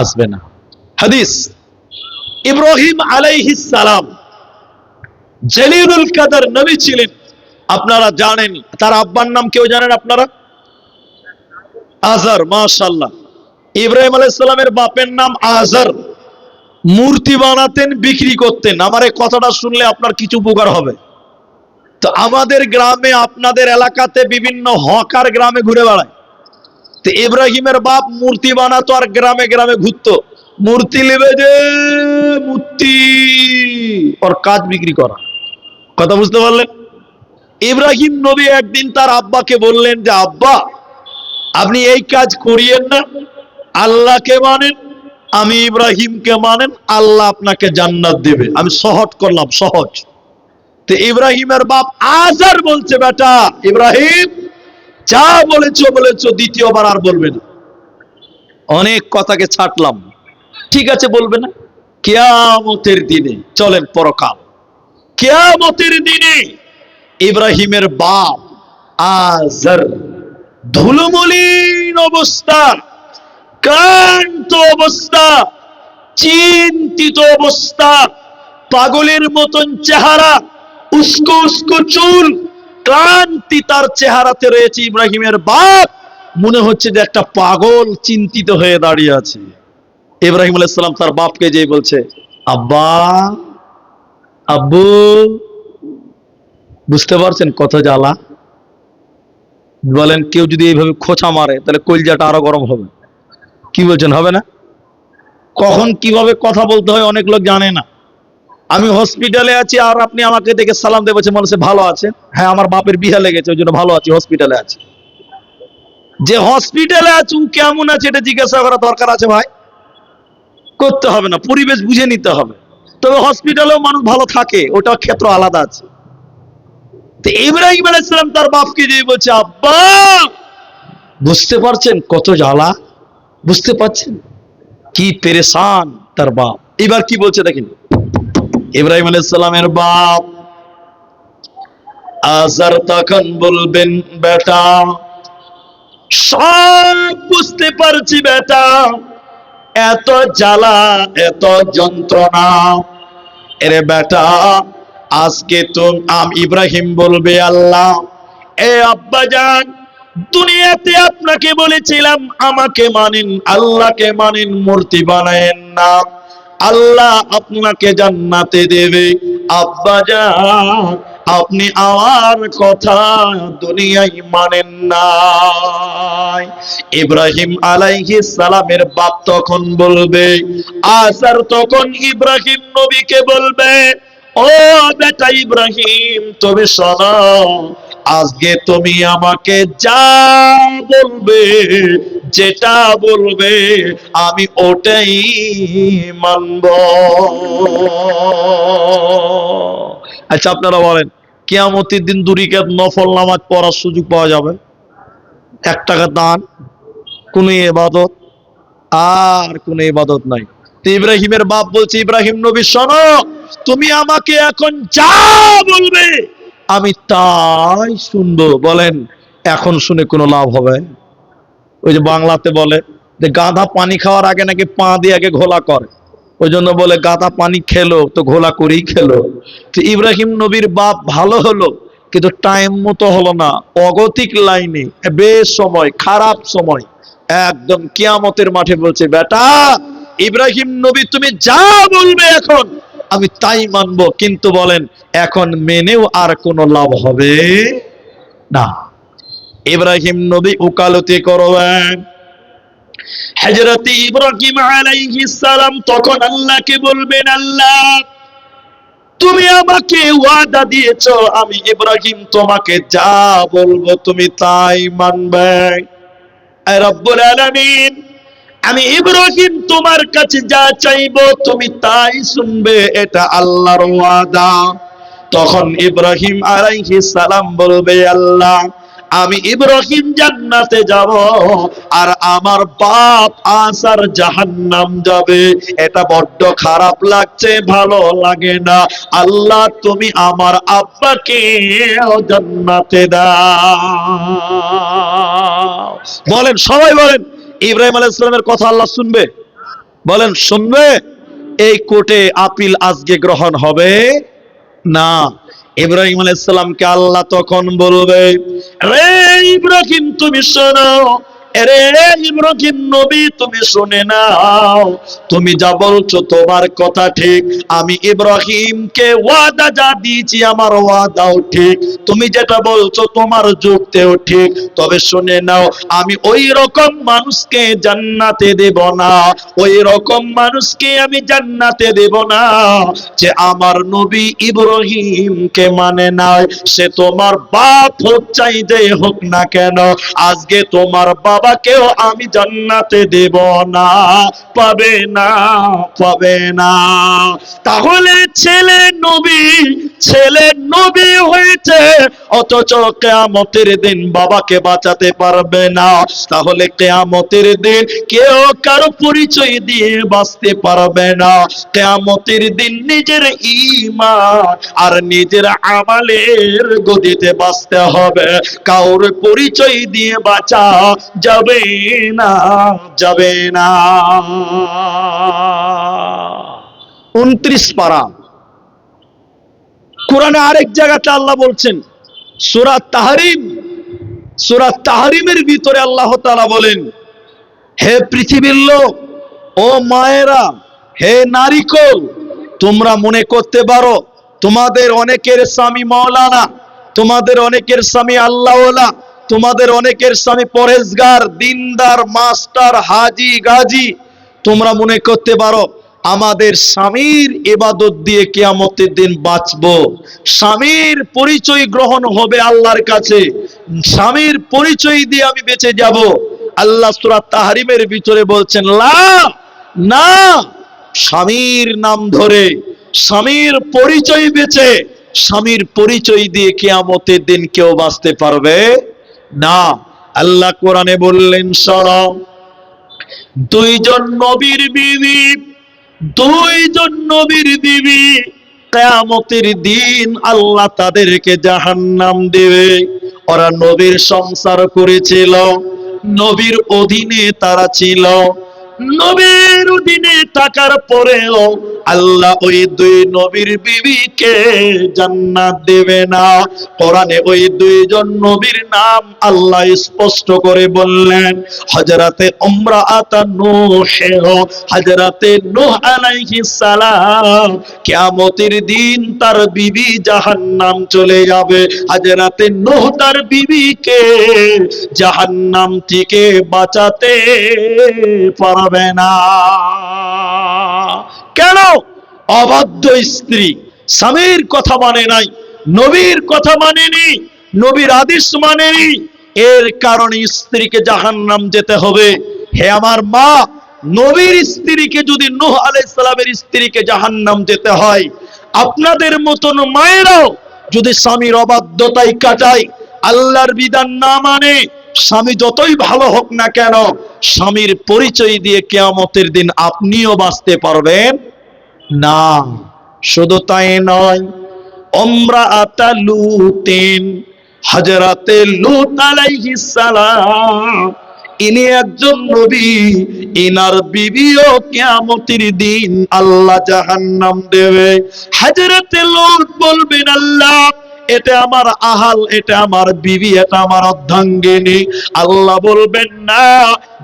আসবে না। হাদিস, ইব্রাহিম আলাইহিস সালাম জলিলুল কদর নবী ছিলেন, আপনারা জানেন। তার আব্বার নাম কেউ জানেন আপনারা? আজর। মাশাআল্লাহ। ইব্রাহিম আলাইহিস সালামের বাপের নাম আজর। মূর্তি বানাতেন, বিক্রি করতেন। আমার এই কথাটা শুনলে আপনার কিছু উপকার হবে। তো আমাদের গ্রামে, আপনাদের এলাকাতে বিভিন্ন হকার গ্রামে ঘুরে বেড়ায়। তো ইব্রাহিমের বাপ মূর্তি বানাতো আর গ্রামে গ্রামে ঘুরতো, মূর্তি নেবে যে মূর্তি, ওর কাজ বিক্রি করা। কথা বুঝতে পারলেন? ইব্রাহিম নবী একদিন তার আব্বাকে বললেন যে, আব্বা আপনি এই কাজ করিয়েন না, আল্লাহকে মানেন, আমি ইব্রাহিমকে মানেন, আল্লাহ আপনাকে জান্নাত দেবে। আমি সহজ করলাম, সহজ। তো ইব্রাহিমের বাপ আজার বলছে, বেটা ইব্রাহিম যা বলেছো বলেছো, দ্বিতীয়বার আর বলবে না। অনেক কথাকে ছাটলাম, ঠিক আছে বলবে না। কিয়ামতের দিনে, চলেন পরকাল, কিয়ামতের দিনে ইব্রাহিমের বাপ আজার ধুলোমলিন অবস্থা, ক্লান্ত অবস্থা, চিন্তিত অবস্থা, পাগলের মতন চেহারা, উস্কো উস্কো চুল, ক্লান্তি তার চেহারাতে রয়েছে। ইব্রাহিমের বাপ মনে হচ্ছে যে একটা পাগল চিন্তিত হয়ে দাঁড়িয়ে আছে। ইব্রাহিম আলাইহিস সালাম তার বাপকে যেই বলছে, আব্বা, আব্বু, বুঝতে পারছেন কত জ্বালা? বলেন কেউ যদি এইভাবে খোঁচা মারে তাহলে কলজাটা আরো গরম হবে। কি বলছেন, হবে না? কখন কিভাবে কথা বলতে হয় অনেক লোক জানে না। আমি হসপিটালে আছি আর আপনি আমাকে দেখে সালাম দিয়ে বলছেন, মনে হচ্ছে ভালো আছে। হ্যাঁ, আমার বাপের বিয়ে লেগেছে, ওই জন্য ভালো আছি, হসপিটালে আছি। যে হসপিটালে আছে ও কেমন আছে এটা জিজ্ঞাসা করা দরকার আছে ভাই? করতে হবে না, পরিবেশ বুঝে নিতে হবে। তবে হসপিটালেও মানুষ ভালো থাকে, ওটা ক্ষেত্র আলাদা আছে। তো ইব্রাহিম আলাইহিস সালাম তার বাপকে দিয়ে বলছে, আব্বা, বুঝতে পারছেন কত জ্বালা? বুঝতে পারছেন কি পেরেশান তার বাপ? এবার কি বলছে দেখেন। ইব্রাহিম আলাইহিস সালামের বাপ আজার তখন বলবেন, বেটা সব বুঝতে পারছি বেটা, এত জ্বালা, এত যন্ত্রণা। এরে বেটা, আজকে আমি ইব্রাহিম বলবে, আল্লাহ, এ আব্বাজান, দুনিয়াতে আপনাকে বলেছিলাম আমাকে মানেন, আল্লাহকে মানেন, মূর্তি বানায়েন না, আল্লাহ আপনাকে জান্নাতে দেবে। আব্বাজান, আপনি আমার কথা দুনিয়ায় মানেন না। ইব্রাহিম আলাইহিস সালামের বাপ তখন বলবে, আজার তখন ইব্রাহিম নবীকে বলবে, ও বেটা ইব্রাহিম, তুমি শোনো, আজকে তুমি আমাকে যা বলবে, যেটা বলবে, আমি ওটাই মানব। আচ্ছা আপনারা বলেন, কিয়ামতের দিন দুরিকাত নফল নামাজ পড়ার সুযোগ পাওয়া যাবে? 1 টাকা দান, কোন ইবাদত আর কোন ইবাদত নাই। তো ইব্রাহিমের বাপ বলছে, ইব্রাহিম নবী শোনো, তুমি আমাকে এখন যা বলবে আমি তাই শুনবো। বলেন এখন শুনে কোনো লাভ হবে? ওই যে বাংলাতে বলে যে গাধা পানি খাওয়ার আগে নাকি পা দিয়ে আগে ঘোলা করে, ওই জন্য বলে গাধা পানি খেলো তো ঘোলা করেই খেলো। তো ইব্রাহিম নবীর বাপ ভালো হলো, কিন্তু টাইম মতো হলো না, অগতিক লাইনে, বেশ সময়, খারাপ সময়, একদম কিয়ামতের মাঠে বলছে, বেটা ইব্রাহিম নবী তুমি যা বলবে এখন আমি তাই মানবো। কিন্তু বলেন এখন মেনেও আর কোনো লাভ হবে না। ইব্রাহিম নবী উকালতি করবেন। হযরত ইব্রাহিম আলাইহিস সালাম তখন আল্লাহকে বলবেন, আল্লাহ, তুমি আমাকে ওয়াদা দিয়েছো আমি ইব্রাহিম তোমাকে যা বলবো তুমি তাই মানবে। আয় রব্বুল আলামিন, আমি ইব্রাহিম তোমার কাছে যা চাইবো তুমি তাই শুনবে, এটা আল্লাহর ওয়াদা। তখন ইব্রাহিম আলাইহিস সালাম বলবে, আল্লাহ, আমি ইব্রাহিম জান্নাতে যাব আর আমার বাপ আসার জাহান্নাম যাবে, এটা বড্ড খারাপ লাগছে, ভালো লাগে না। আল্লাহ তুমি আমার আব্বাকে জান্নাতে দাও। বলেন সবাই বলেন, ইব্রাহিম আলাইহিস সালামের কথা আল্লাহ শুনবে? বলেন শুনবে? এই কোর্টে আপিল আজকে গ্রহণ হবে না। ইব্রাহিম আলাইহিস সালামকে আল্লাহ তখন বলবে, রে ইব্রাহিম তুমি শোনো, রে ইব্রাহিম নবী তুমি শুনে নাও, তুমি যা বলছো তোমার কথা ঠিক, আমি ইব্রাহিমকে ওয়াদা যা দিয়েছি আমার ওয়াদাও ঠিক, তুমি যেটা বলছো তোমার যুক্তিও ঠিক। তবে শুনে নাও, আমি ওই রকম মানুষকে জান্নাতে দেব না, ওই রকম মানুষকে আমি জান্নাতে দেব না যে আমার নবী ইব্রাহিমকে মানে নাই। সে তোমার বাপ হোক চাইতে হোক না কেন, আজকে তোমার বাবা বাবাকেও আমি জান্নাতে দেব না, পাবে না, পাবে না। তাহলে ছেলে নবী হয়েছে, অথচ কিয়ামতের দিন বাবাকে বাঁচাতে পারবে না। তাহলে কিয়ামতের দিন কেউ কারো পরিচয় দিয়ে বাঁচতে পারবে না। কিয়ামতের দিন নিজের ঈমান আর নিজের আমলের গদিতে বাঁচতে হবে, কাউর পরিচয় দিয়ে বাঁচা যাবে না, যাবে না। 29 পারা কোরআনে আরেক জায়গাতে আল্লাহ বলছেন, সূরা তাহরিমের ভিতরে আল্লাহ তাআলা বলেন, হে পৃথিবীর লোক, ও মায়েরা, হে নারীকুল, তোমরা মনে করতে পারো তোমাদের অনেকের স্বামী মাওলানা, তোমাদের অনেকের স্বামী আল্লাহওয়ালা, তোমাদের অনেকের স্বামী পরেজগার, দিনদার, মাস্টার, হাজি, গাজী। তোমরা মনে করতে পারো আমাদের স্বামীর ইবাদত দিয়ে কিয়ামতের দিন বাঁচবো, স্বামীর পরিচয় গ্রহণ হবে আল্লাহর কাছে, স্বামীর পরিচয় দিয়ে আমি বেঁচে যাব। আল্লাহ সূরা তাহরিমের ভিতরে বলছেন, লা, না, স্বামীর নাম ধরে, স্বামীর পরিচয় বেঁচে, স্বামীর পরিচয় দিয়ে কিয়ামতের দিন কেউ বাঁচতে পারবে না। আল্লাহ কোরআনে বললেন, শোনো, দুইজন নবীর বিবি কিয়ামতের দিন আল্লাহ তাদেরকে জাহান্নাম দেবে। ওরা নবীর সংসার করেছিল, নবীর অধীনে তারা ছিল, নবীর অধীনে থাকার পরেও আল্লাহ ওই দুই নবীর বিবিকে জান্নাত দেবে না। কোরআনে ওই দুইজন নবীর নাম আল্লাহ স্পষ্ট করে বললেন, হযরতে ইমরাআত নূহ, হযরতে নূহ আলাইহিস সালাম, কিয়ামতের দিন তার বিবি জাহান্নাম চলে যাবে। হযরতে নূহ তার বিবিকে জাহান্নাম থেকে বাঁচাতে পারবে না। কেন? অবাধ্য স্ত্রী, স্বামীর কথা মানে নাই, নবীর কথা মানেনি, নবীর আদেশ মানেনি, এর কারণে স্ত্রীকে জাহান্নাম যেতে হবে। হে আমার মা, নবীর স্ত্রীকে যদি নূহ আলাইহিস সালামের স্ত্রীকে জাহান্নাম যেতে হয়, আপনাদের মতন মায়েরাও যদি স্বামীর অবাধ্যতায় কাটায়, আল্লাহর বিধান না মানে, স্বামী যতই ভালো হোক না কেন, স্বামীর পরিচয় দিয়ে কিয়ামতের দিন আপনিও বাঁচতে পারবেন না। শুধু তাই নয়, ইমরাআত লূতিন, হযরতে লূত আলাইহিস সালাম, ইনি একজন নবী, ইনার বিবিও কিয়ামতের দিন আল্লাহ জাহান্নাম দেবে। হযরতে লূত বলবেন, আল্লাহ, এটা আমার আহাল, এটা আমার বিবি, এটা আমার অর্ধাঙ্গিনী। আল্লাহ বলবেন, না,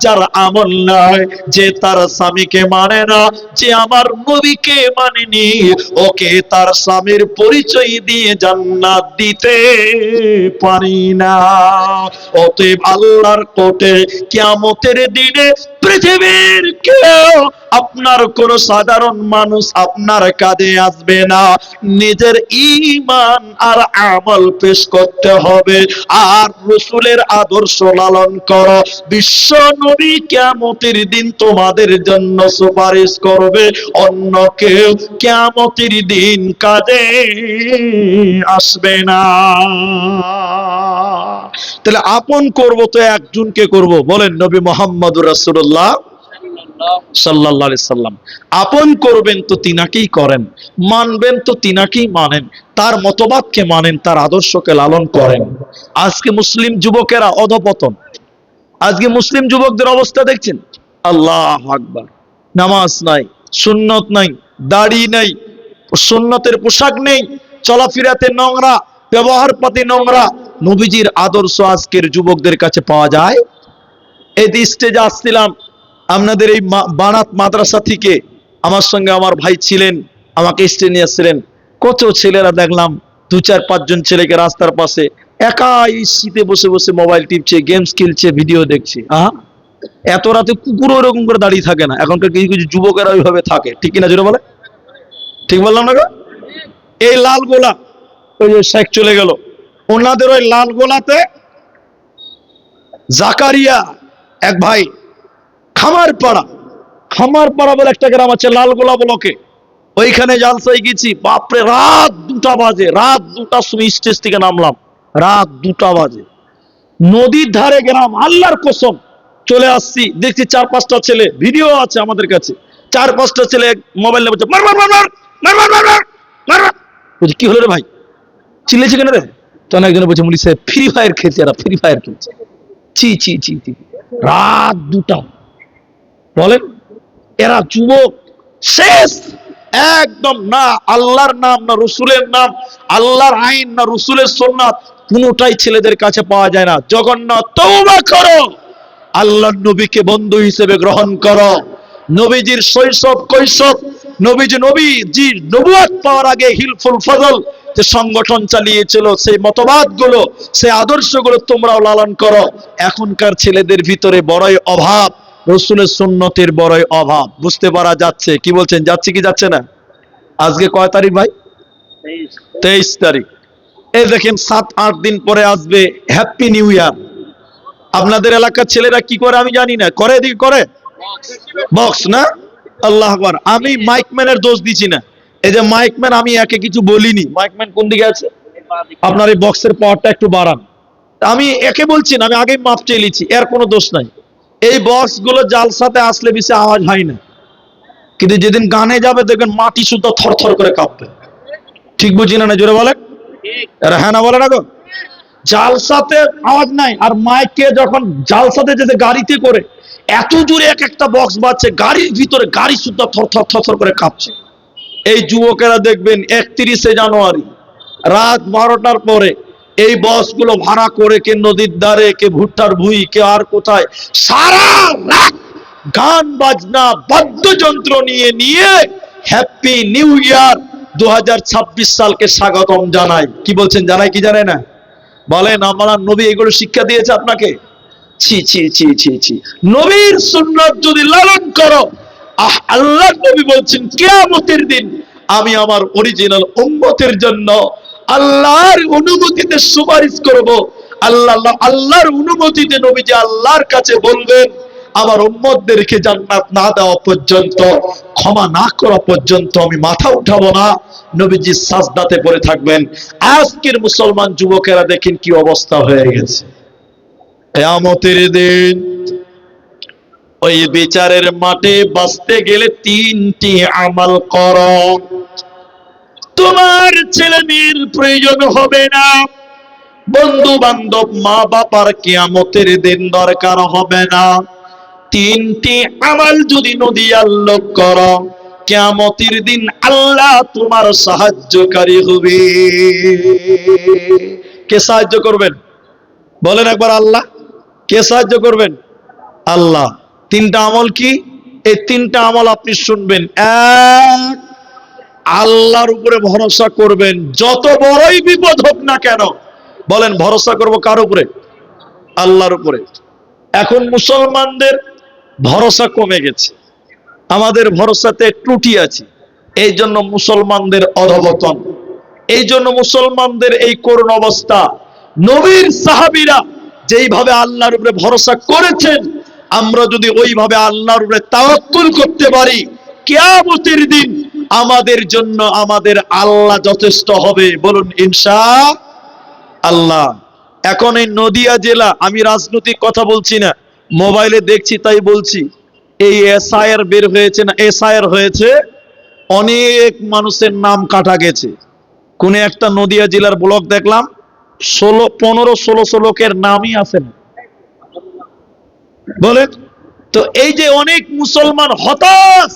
যার আমল নাই, যে তার স্বামীকে মানে না, যে আমার নবীকে মানেনি, ওকে তার স্বামীর পরিচয় দিয়ে জান্নাত দিতে পারি না। অতএব আল্লাহর কোর্টে কিয়ামতের দিনে পৃথিবীর কেউ, আপনার কোন সাধারণ মানুষ আপনার কাঁধে আসবে না। নিজের ঈমান আর আমল পেশ করতে হবে, আর রাসূলের আদর্শ লালন করো। বিশ্ব নবী কিয়ামতের দিন তোমাদের জন্য সুপারিশ করবে, অন্য কেউ কিয়ামতের দিন কাজে আসবে না। তাহলে আপন করব তো একজনকে করব, বলেন নবী মুহাম্মদুর রাসূলুল্লাহ সাল্লাল্লাহু আলাইহি সাল্লাম। আপন করবেন তো তিনাকেই করেন, মানবেন তো তিনাকেই মানেন, তার মতবাদকে মানেন, তার আদর্শকে লালন করেন। আজকে মুসলিম যুবকেরা অধপতন, আজকে মুসলিম যুবকদের অবস্থা দেখছেন, আল্লাহু আকবার, নামাজ নাই, সুন্নত নাই, দাড়ি নাই, সুন্নতের পোশাক নেই, চলাফেরাতে নোংরা, ব্যবহার পাতি নোংরা। নবীজির আদর্শ আজকের যুবকদের কাছে পাওয়া যায়? এই স্টেজে আসছিলাম আপনাদের এই বানাত মাদ্রাসা থেকে, আমার সঙ্গে আমার ভাই ছিলেন, আমাকে স্টেজে নিয়ে আসছিলেন। কত ছেলেরা দেখলাম, 2-4-5 জন ছেলেকে রাস্তার পাশে একাই শীতে বসে বসে মোবাইল টিপছে, গেমস খেলছে, ভিডিও দেখছে। এত রাতে কুকুর ওরকম করে দাঁড়িয়ে থাকে না, এখনকার কিছু কিছু যুবকেরা ওইভাবে থাকে, ঠিক কিনা জোরে বলে? ঠিক বললাম না? এই লাল গোলা, ওই যে শেখ চলে গেল, ওনাদের ওই লাল গোলাতে জাকারিয়া এক ভাই খামারপাড়া বলে একটা গ্রাম আছে লালগোলা ব্লকে, ওইখানে জালসায় গেছি। বাপরে, রাত 2টা বাজে, রাত 2টার সময় স্টেজ থেকে নামলাম, রাত 2টা বাজে, নদীর ধারে গ্রাম, আল্লাহর কসম। চলে আসছি, দেখছি 4-5টা ছেলে, ভিডিও আছে আমাদের কাছে, 4-5টা ছেলে মোবাইল নিয়ে বলছে মার মার মার মার মার মার মার মার মার মার। বলছি কি হলো রে ভাই, চিল্লেছি কেন রে? তখন একজন বলছে মুলি সাহেব ফ্রি ফায়ার খেলছে, এরা ফ্রি ফায়ার খেলছে। ছি ছি ছি ছি, রাত 2টা, বলেন এরা যুবক শেষ একদম, না আল্লাহর নাম না রসুলের নাম, আল্লাহর আইন না রসুলের সুন্নাত, কোনোটাই ছেলেদের কাছে পাওয়া যায় না। জগন্নাথ, তওবা করো, আল্লাহর নবীকে বন্ধু হিসেবে গ্রহণ করো। নবীজির শৈশব কৈশোর, নবীজির নবুয়ত পাওয়ার আগে হিলফুল ফজল যে সংগঠন চালিয়েছিল, সেই মতবাদগুলো, সেই আদর্শগুলো তোমরাও লালন করো। এখনকার ছেলেদের ভিতরে বড়ই অভাব, রসুলের সুন্নতের বড়ই অভাব, বুঝতে পারা যাচ্ছে। কি বলছেন, যাচ্ছে কি যাচ্ছে না? আজকে কয় তারিখ ভাই? 23 তারিখ। এই দেখেন 7-8 দিন পরে আসবে হ্যাপি নিউ ইয়ার। আপনাদের এলাকার ছেলেরা কি করে আমি জানি না, করে দিকে করে বক্স না, আল্লাহ আকবার। আমি মাইকম্যানের দোষ দিচ্ছি না, এই যে মাইকম্যান, আমি একে কিছু বলিনি, মাইকম্যান কোন দিকে আছে, আপনার এই বক্সের পাওয়ারটা একটু বাড়ান। আমি একে বলছি না, আমি আগেই মাপ চেয়ে নিচ্ছি, এর কোনো দোষ নাই। এই বক্স গুলো জালসাতে আসলে বেশি আওয়াজ হয় না, কিন্তু যেদিন গানে যাবে দেখবেন মাটি সুদ্ধা থরথর করে কাঁপবে। ঠিক বুঝি না? জোরে বলেন, হ্যাঁ না বলে না গো। জালসাতে আওয়াজ নাই, আর মাইকে যখন জালসাতে যেতে গাড়িতে করে এত জোরে এক একটা বক্স বাজছে, গাড়ির ভিতরে গাড়ি সুদ্ধা থরথর থরথর করে কাঁপছে। এই যুবকেরা দেখবেন 31শে জানুয়ারি রাত 12টার পরে এই বসগুলো ভাড়া করে, কে নদীর ধারে, কে ভুট্টার ভুঁই, কে আর কোথায়, সারা রাত গান বাজনা বাদ্যযন্ত্র নিয়ে নিয়ে হ্যাপি নিউ ইয়ার 2026 সালকে স্বাগতম জানাই। কি বলছেন, জানাই কি জানে না? বলেন, আমরা নবী এগুলো শিক্ষা দিয়েছে আপনাকে? ছি ছি ছি ছি ছি। নবীর সুন্নাত যদি লালন করো, আল্লাহর নবী বলছেন কিয়ামতের দিন আমি আমার অরিজিনাল উম্মতের জন্য আল্লাহর অনুমতিতে সুপারিশ করব। আল্লাহর অনুমতিতে নবীজি আল্লাহর কাছে বলবেন, আমার উম্মতদেরকে জান্নাত না দেওয়া পর্যন্ত, ক্ষমা না করা পর্যন্ত আমি মাথা উঠাবো না। নবীজি সাজদাতে পড়ে থাকবেন। আজকের মুসলমান যুবকেরা দেখেন কি অবস্থা হয়ে গেছে। কিয়ামতের দিন ওই বিচারের মাঠে বাঁচতে গেলে 3টি আমল করো। তোমার ছেলে মেয়ের প্রয়োজন হবে না, বন্ধু বান্ধব মা বাবার কিয়ামতের দিন দরকার হবে না। 3টি আমল যদি নদী আল্লাহ করো, কিয়ামতের দিন আল্লাহ তোমার সাহায্যকারী হবে। কে সাহায্য করবেন বলেন একবার? আল্লাহ। কে সাহায্য করবেন? আল্লাহ। 3টা আমল কি? এই 3টা আমল আপনি শুনবেন। এক, আল্লাহর উপরে ভরসা করবেন, যত বড়ই বিপদ হোক না কেন। বলেন, ভরসা করব কার উপরে? আল্লাহর উপরে। এখন মুসলমানদের ভরসা কমে গেছে, আমাদের ভরসাতে ত্রুটি আছে, এই জন্য মুসলমানদের অধঃপতন, এই জন্য মুসলমানদের এই করুণ অবস্থা। নবীর সাহাবীরা যেইভাবে আল্লাহর উপরে ভরসা করেছেন, আমরা যদি ওইভাবে আল্লাহর উপরে তাওয়াক্কুল করতে পারি, কিয়ামতের দিন আমাদের জন্য আমাদের আল্লাহ যথেষ্ট হবে। বলুন ইনশাআল্লাহ। এখন এই নদিয়া জেলা, আমি রাজনৈতিক কথা বলছি না, মোবাইলে দেখছি তাই বলছি, এই এসআইআর বের হয়েছে না, এসআইআর হয়েছে, অনেক মানুষের নাম কাটা গেছে। কোন একটা নদিয়া জেলার ব্লক দেখলাম 15-16 লোকের নামই আছে না। বলেন তো, এই যে অনেক মুসলমান হতাশ,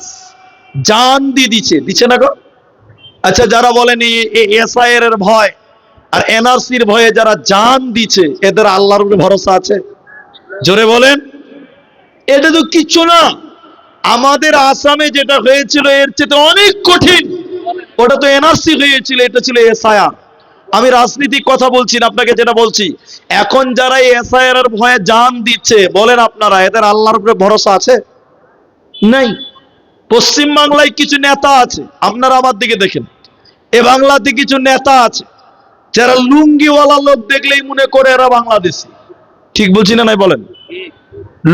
জান দিয়ে দিচ্ছে না গো। আচ্ছা, যারা বলেন এই এসআইআর এর ভয় আর এনআরসির ভয়ে যারা জান দিচ্ছে, এদের আল্লাহর উপরে ভরসা আছে? জোরে বলেন। এটা তো কিচ্ছু না। আমাদের আসামে যেটা হয়েছিল এর চেয়ে অনেক কঠিন। ওটা তো এনআরসি হয়েছিল, এটা ছিল এসআইআর। আমি রাজনীতিক কথা বলছি না, আপনাকে যেটা বলছি, এখন যারা এসআইআর এর ভয়ে জান দিচ্ছে, বলেন আপনারা এদের আল্লাহর উপরে ভরসা আছে? নাই। পশ্চিম বাংলায় কিছু নেতা আছে, আপনারা আমার দিকে দেখেন, এ বাংলাতে কিছু নেতা আছে যারা লুঙ্গিওয়ালা লোক দেখলেই মনে করে এরা বাংলাদেশি। ঠিক বলছি না নাই বলেন?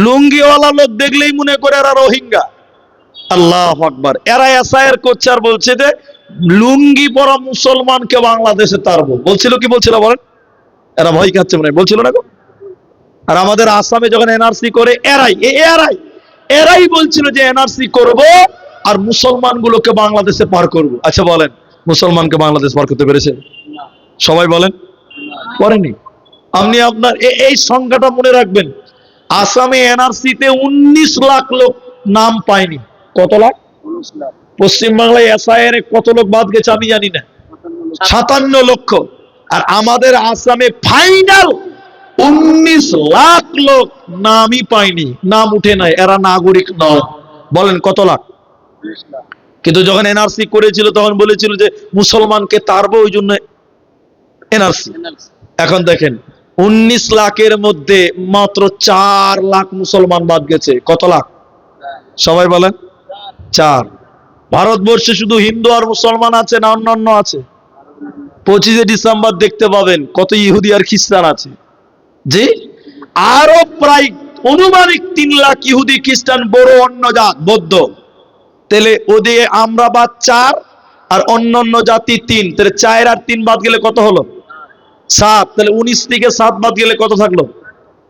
লুঙ্গিওয়ালা লোক দেখলেই মনে করে এরা রোহিঙ্গা। আল্লাহু আকবার। এরা এসআইআর করছে আর বলছে যে লুঙ্গি পরা মুসলমানকে বাংলাদেশে তাড়বো। বলছিল কি বলছিল বলেন? এরা ভয় খাচ্ছে মনে হয়, বলছিল না গো? আর আমাদের আসামে যখন এনআরসি করে এরাই বলছিল যে এনআরসি করব আর মুসলমানগুলোকে বাংলাদেশে পার করব। আচ্ছা বলেন, মুসলমানকে বাংলাদেশ পার করতে পেরেছে? সবাই বলেন করেনি। আপনি আপনার এই সংখ্যাটা মনে রাখবেন, আসামে এনআরসি তে 19 লাখ লোক নাম পায়নি। কত লাখ? পশ্চিমবাংলায় এসআইআর কত লোক বাদ গেছে আমি জানি না, 57 লক্ষ। আর আমাদের আসামে ফাইনাল 19 লাখ লোক নামই পায়নি, নাম উঠে নাই, এরা নাগরিক নয়। বলেন কত লাখ? কিন্তু যখন এনআরসি করেছিল তখন বলেছিল যে মুসলমানকে তাড়বো, ওই জন্য এনআরসি। এখন দেখেন 19 লাখের মধ্যে মাত্র 4 লাখ মুসলমান বাদ গেছে। কত লাখ? সবাই বলেন 4। ভারতবর্ষে শুধু হিন্দু আর মুসলমান আছে না অন্যান্য আছে? 25 ডিসেম্বর দেখতে পাবেন কত ইহুদি আর খ্রিস্টান আছে। জি, আরো প্রায় অনুমানিক 3 লাখ ইহুদি খ্রিস্টান বড় অন্য জাত বৌদ্ধ। তাহলে ওদের আমরা বাদ 4 আর অন্যান্য জাতি 3, তাহলে 4 আর 3 বাদ গেলে কত হলো? 7। তাহলে 19 থেকে 7 বাদ গেলে কত থাকলো?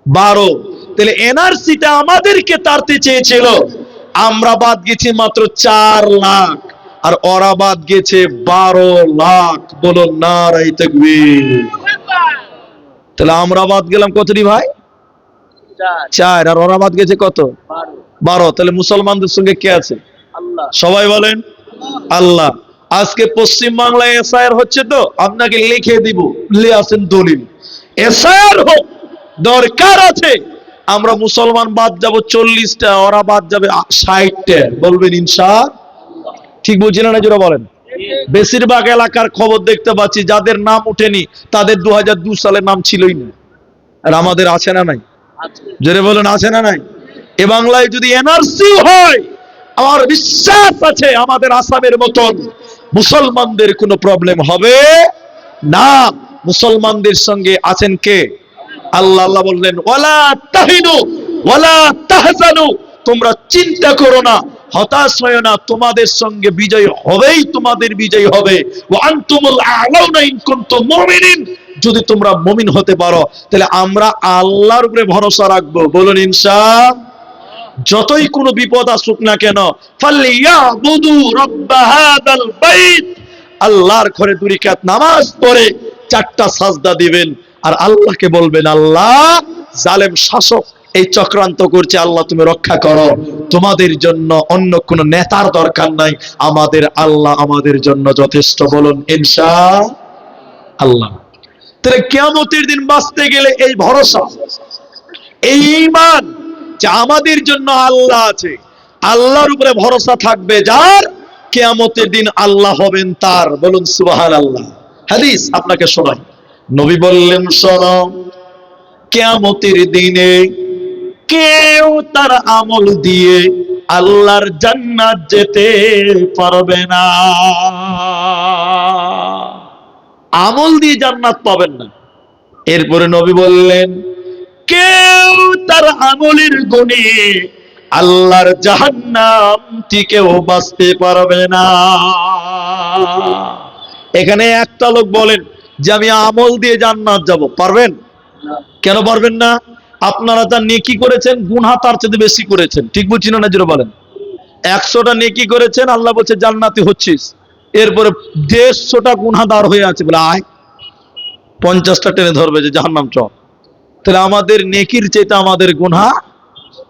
12। তাহলে এনআরসিটা আমাদেরকে তাড়তে চেয়েছিল, আমরা বাদ গেছি মাত্র 4 লাখ আর ওরা বাদ গেছে 12 লাখ। বলো নারায়ে তাকবীর। তাহলে আমরা বাদ গেলাম কতটি ভাই? 4। আর ওরা বাদ গেছে কত? 12। তাহলে মুসলমানদের সঙ্গে কে আছে? আল্লাহ। সবাই বলেন আল্লাহ। আজকে পশ্চিম বাংলায় এসআইআর হচ্ছে, তো আপনাকে লিখে দিব, লে আসেন দলিল। এসআইআর হোক, দরকার আছে। আমরা মুসলমান বাদ যাব 40টা, ওরা বাদ যাবে 60টা। বলবেন ইনশাআল্লাহ। ঠিক বুঝছেন না? জোরে বলেন। বেশিরভাগ এলাকার খবর দেখতে পাচ্ছি যাদের নাম উঠেনি তাদের 2002 সালে নাম ছিলই না। আর আমাদের আছে না নাই? জোরে বলেন আছে না নাই? এ বাংলায় যদি এনআরসি হয়, আমার বিশ্বাস আছে আমাদের আসামের মতন মুসলমানদের কোনো প্রবলেম হবে না। মুসলমানদের সঙ্গে আছেন কে? আল্লাহ। আল্লাহ বললেন ওয়ালা তাহিনু ওয়ালা তাহজানু, তোমরা চিন্তা করো না, হতাশ হয় না, তোমাদের সঙ্গে বিজয় হবেই, তোমাদের বিজয় হবে। ওয়া আনতুমুল আ'লাউনা ইন কুনতুম মুমিনিন, যদি তোমরা মুমিন হতে পারো। তাহলে আমরা আল্লাহর উপরে ভরসা রাখবো। বলুন ইনশাআল্লাহ। যতই কোনো বিপদ আসুক না কেন, ফালিয়াবুদু রাব্ব হাদাল বাইত, আল্লাহর ঘরে 2 রাকাত নামাজ পড়ে 4টা সাজদা দিবেন আর আল্লাহকে বলবেন, আল্লাহ জালেম শাসক এই চক্রান্ত করছে, আল্লাহ তুমি রক্ষা করো। তোমাদের জন্য অন্য কোন নেতার দরকার নাই, আমাদের আল্লাহ আমাদের জন্য যথেষ্ট। বলুন ইনশাআল্লাহ। তাহলে কিয়ামতের দিন বাঁচতে গেলে এই ভরসা, এই ঈমান যে আমাদের জন্য আল্লাহ আছে, আল্লাহর উপরে ভরসা থাকবে যার, কিয়ামতের দিন আল্লাহ হবেন তার। বলুন সুবহানাল্লাহ। হাদিস আপনাকে শোনাই, নবী বললেন শোনো, কিয়ামতের দিনে কেউ তার আমল দিয়ে আল্লাহর জান্নাত যেতে পারবে না। আমল দিয়ে জান্নাত পাবেন না। এরপরে নবী বললেন কেউ তার আমলের গুণে আল্লাহর জাহান্নাম থেকেও বাঁচতে পারবে না। এখানে একটা লোক বলেন যে আমি আমল দিয়ে জান্নাত যাব, পারবেন? কেন পারবেন না? আপনারা যা নেকি করেছেন গুনাহ তার চেয়ে বেশি করেছেন। ঠিক বুঝছেন না? জোরে বলেন। 100টা নেকি করেছেন, আল্লাহ বলছে জান্নাতি হচ্ছিস। এরপরে 150টা গুনাহগার হয়ে আছে, বলে আয় 50টা টেনে ধরবে যে জাহান্নাম চল। তাহলে আমাদের নেকির চাইতে আমাদের গুনাহ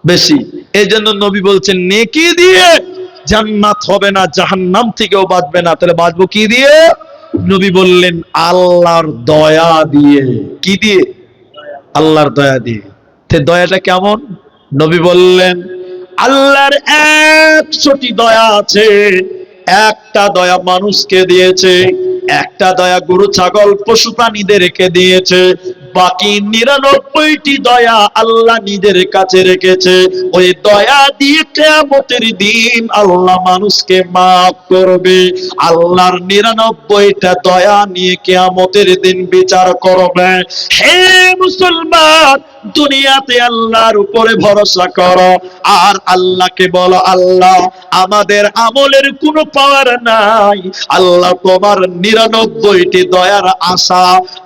বেশি। এই জন্য নবী বলছেন নেকি দিয়ে জান্নাত হবে না, জাহান্নাম থেকেও বাঁচবে না। তাহলে বাঁচবো কি দিয়ে? নবী বললেন আল্লাহর দয়া দিয়ে। কি দিয়ে? আল্লাহর দয়া দিয়ে। তে দয়াটা কেমন? নবী বললেন আল্লাহর 100টি দয়া আছে, একটা দয়া মানুষকে দিয়েছে, একটা দয়া গরু ছাগল পশু প্রাণীদেরকে দিয়েছে, বাকি 99টি দয়া আল্লাহ নিজের কাছে রেখেছে। ওই দয়া দিয়ে কিয়ামতের দিন আল্লাহ মানুষকে মাফ করবে। আল্লাহর 99টা দয়া নিয়ে কিয়ামতের দিন বিচার করবে। হে মুসলমান, দুনিয়াতে আল্লাহর উপরে ভরসা করো, আর আল্লাহকে বলো, আল্লাহ আমাদের আমলের কোনো পাওয়ার নাই, আল্লাহ তোমার 99টি দয়ার আশা,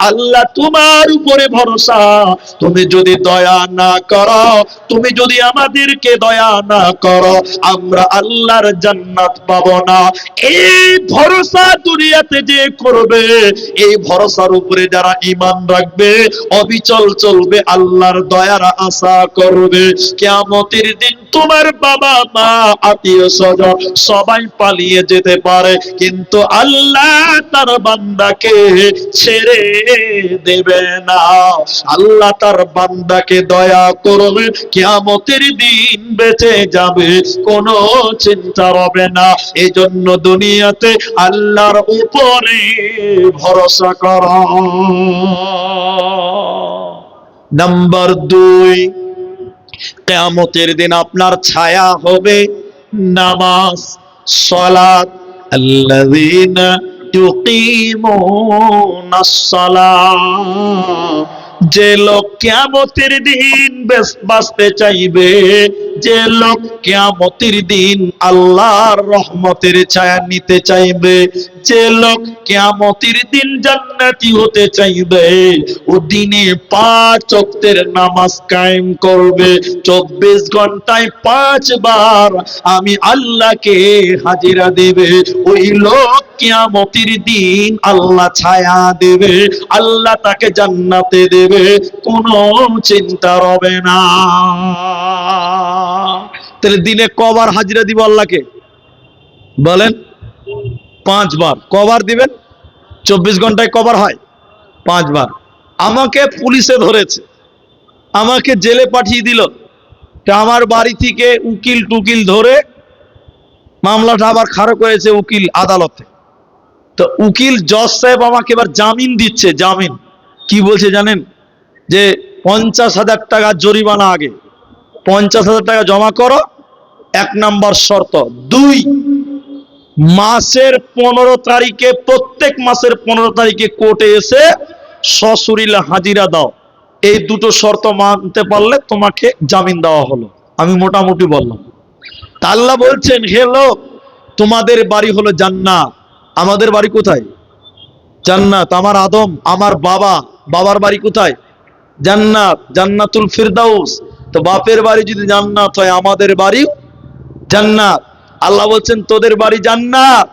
আল্লাহ তোমার উপরে ভরসা। তুমি যদি দয়া না করো, তুমি যদি আমাদেরকে দয়া না করো, আমরা আল্লাহর জান্নাত পাবো না। এই ভরসা দুনিয়াতে যে করবে, এই ভরসার উপরে যারা ঈমান রাখবে, অবিচল চলবে, আল্লাহর দয়ার আশা করবে, কিয়ামতের দিন তোমার বাবা মা আত্মীয় স্বজন সবাই পালিয়ে যেতে পারে, কিন্তু আল্লাহ তার বান্দাকে ছেড়ে দেবে না। আল্লাহ তার বান্দাকে দয়া করবে, কিয়ামতের দিন বেঁচে যাবে, কোনো চিন্তা হবে না। এই জন্য দুনিয়াতে আল্লাহর উপরে ভরসা করো। নাম্বার 2, কিয়ামতের দিন আপনার ছায়া হবে নামাজ, সালাত। আল্লাযীনা ইউকিমুনাস সালাহ, যে লোক কিয়ামতের দিন বাঁচতে চাইবে, যে লোক কিয়ামতের দিন আল্লাহর রহমতের ছায়া নিতে চাইবে, যে লোক কিয়ামতের দিন জান্নাতি হতে চাইবে, ও দিনে 5 ওয়াক্তের নামাজ কায়েম করবে, 24 ঘন্টায় 5 বার আমি আল্লাহকে হাজিরা দেবে, ওই লোক কিয়ামতের দিন আল্লাহ ছায়া দেবে, আল্লাহ তাকে জান্নাতে দেবে, কোনো চিন্তা হবে না। তাহলে দিনে কবার হাজিরা দিব আল্লাহকে? বলেন 5 বার। কবার দিবেন? 24 ঘন্টায় কবার হয়? 5 বার। আমাকে পুলিশে ধরেছে, আমাকে জেলে পাঠিয়ে দিল, আমার বাড়ি থেকে উকিল টুকিল ধরে মামলাটা আবার খাড়া করেছে উকিল আদালতে। তো উকিল জজ সাহেব আমাকে এবার জামিন দিচ্ছে। জামিন কি বলছে জানেন? যে 50,000 টাকা জরিমানা, আগে 50,000 টাকা জমা করো, 1 নাম্বার শর্ত। 2, মাসের 15 তারিখে, প্রত্যেক মাসের 15 তারিখে কোর্টে এসে সশরীরে হাজিরা দাও। এই দুটো শর্ত মানতে পারলে তোমাকে জামিন দেওয়া হলো। আমি মোটামুটি বললাম। তা আল্লাহ বলছেন, হে লোক, তোমাদের বাড়ি হলো জান্নাত, আমাদের বাড়ি কোথায়? জান্নাত। আমার আদম, আমার বাবার বাড়ি কোথায়? জান্নাত, জান্নাতুল ফিরদাউস। তো বাপের বাড়ি যদি জান্নাত হয়, আমাদের বাড়ি জান্নাত। আল্লাহ বলছেন, তোদের বাড়ি জান্নাত।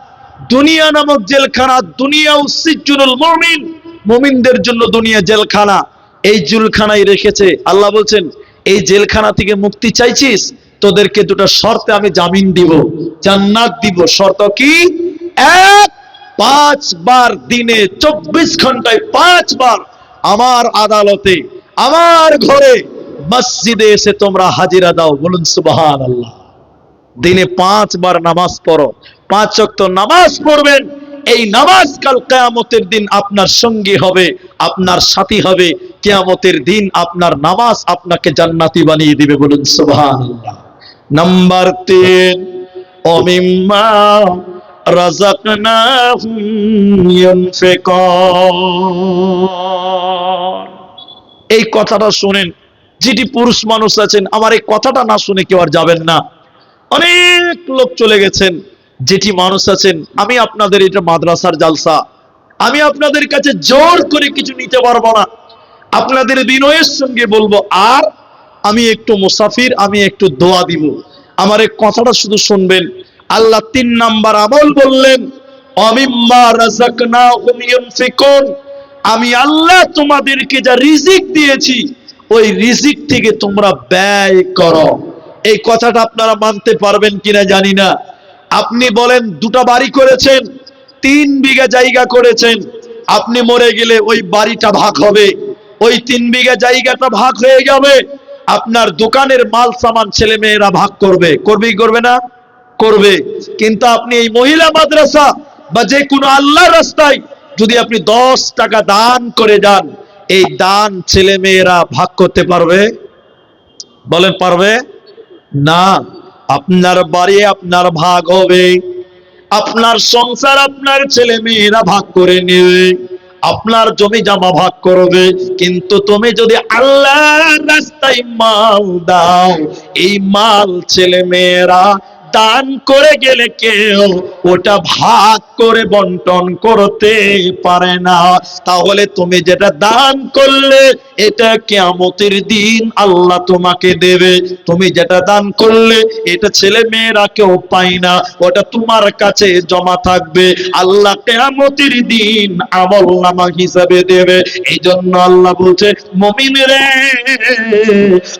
দুনিয়া নামক জেলখানা, দুনিয়া উসিজুনুল মুমিন, মুমিনদের জন্য দুনিয়া জেলখানা, এই জেলখানায় রেখেছে। আল্লাহ বলছেন, এই জেলখানা থেকে মুক্তি চাইছিস, তোদেরকে 2টা শর্তে আমি জামিন দিব, জান্নাত দিব। শর্ত কি? 1, 5 বার দিনে 24 ঘন্টায় 5 বার আমার আদালতে, আমার ঘরে, মসজিদে এসে তোমরা হাজিরা দাও। বলুন সুবহানাল্লাহ। দিনে 5 বার নামাজ পড়ো, 5 ওয়াক্ত নামাজ পড়বেন। এই নামাজ কাল কিয়ামতের দিন আপনার সঙ্গী হবে, আপনার সাথী হবে। কিয়ামতের দিন আপনার নামাজ আপনাকে জান্নাতি বানিয়ে দিবে। বলুন সুবহানাল্লাহ। নাম্বার 3, ওমিম্মা রাযাকনাহুম ইউনফিকুন। এই কথাটা শুনেন, যেটি পুরুষ মানুষ আছেন, আমার এই কথাটা না শুনে কেউ আর যাবেন না। অনেক লোক চলে গেছেন। যেটি মানুষ আছেন, আমি আপনাদের, এটা মাদ্রাসার জালসা, আমি আপনাদের কাছে জোর করে কিছু নিতে পারবো না, আপনাদের বিনয়ের সঙ্গে বলবো। আর আমি একটু মুসাফির, আমি একটু দোয়া দিব, আমার এই কথাটা শুধু শুনবেন। আল্লাহ 3 নাম্বার আমল বললেন, অমিম্মা রাযাকনাহুম ইউনফিকুন। আমি আল্লাহ তোমাদেরকে যা রিজিক দিয়েছি, ওই রিজিক থেকে তোমরা ব্যয় করো। এই কথাটা আপনারা মানতে পারবেন কিনা জানি না। আপনি বলেন, 2টা বাড়ি করেছেন, 3 বিঘা জায়গা করেছেন, আপনি মরে গেলে ওই বাড়িটা ভাগ হবে, ওই 3 বিঘা জায়গাটা ভাগ হয়ে যাবে, আপনার দোকানের মাল সামান ছেলে মেয়েরা ভাগ করবে। করবে কি করবে না? করবে। কিন্তু আপনি এই মহিলা মাদ্রাসা বা যে কোনো আল্লাহর রাস্তায় যদি আপনি 10 টাকা দান করে যান, এই দান ছেলে মেয়েরা ভাগ করতে পারবে? বলেন পারবে না। আপনার বাড়ি আপনার ভাগ হবে, আপনার সংসার আপনার ছেলে মেয়েরা ভাগ করে নেবে, আপনার জমি জমা ভাগ করবে, কিন্তু তুমি যদি আল্লাহর রাস্তায় মাল দাও, এই মাল ছেলে মেয়েরা দান করে গেলে কেউ ওটা ভাগ করে বন্টন করতে পারে না। তাহলে তুমি যেটা দান করলে এটা কিয়ামতের দিন আল্লাহ তোমাকে দেবে। তুমি যেটা দান করলে এটা ছেলে মেয়েরা কেউ পায় না, ওটা তোমার কাছে জমা থাকবে, আল্লাহ কিয়ামতের দিন আমলনামা হিসাবে দেবে। এই জন্য আল্লাহ বলছে, মুমিনরে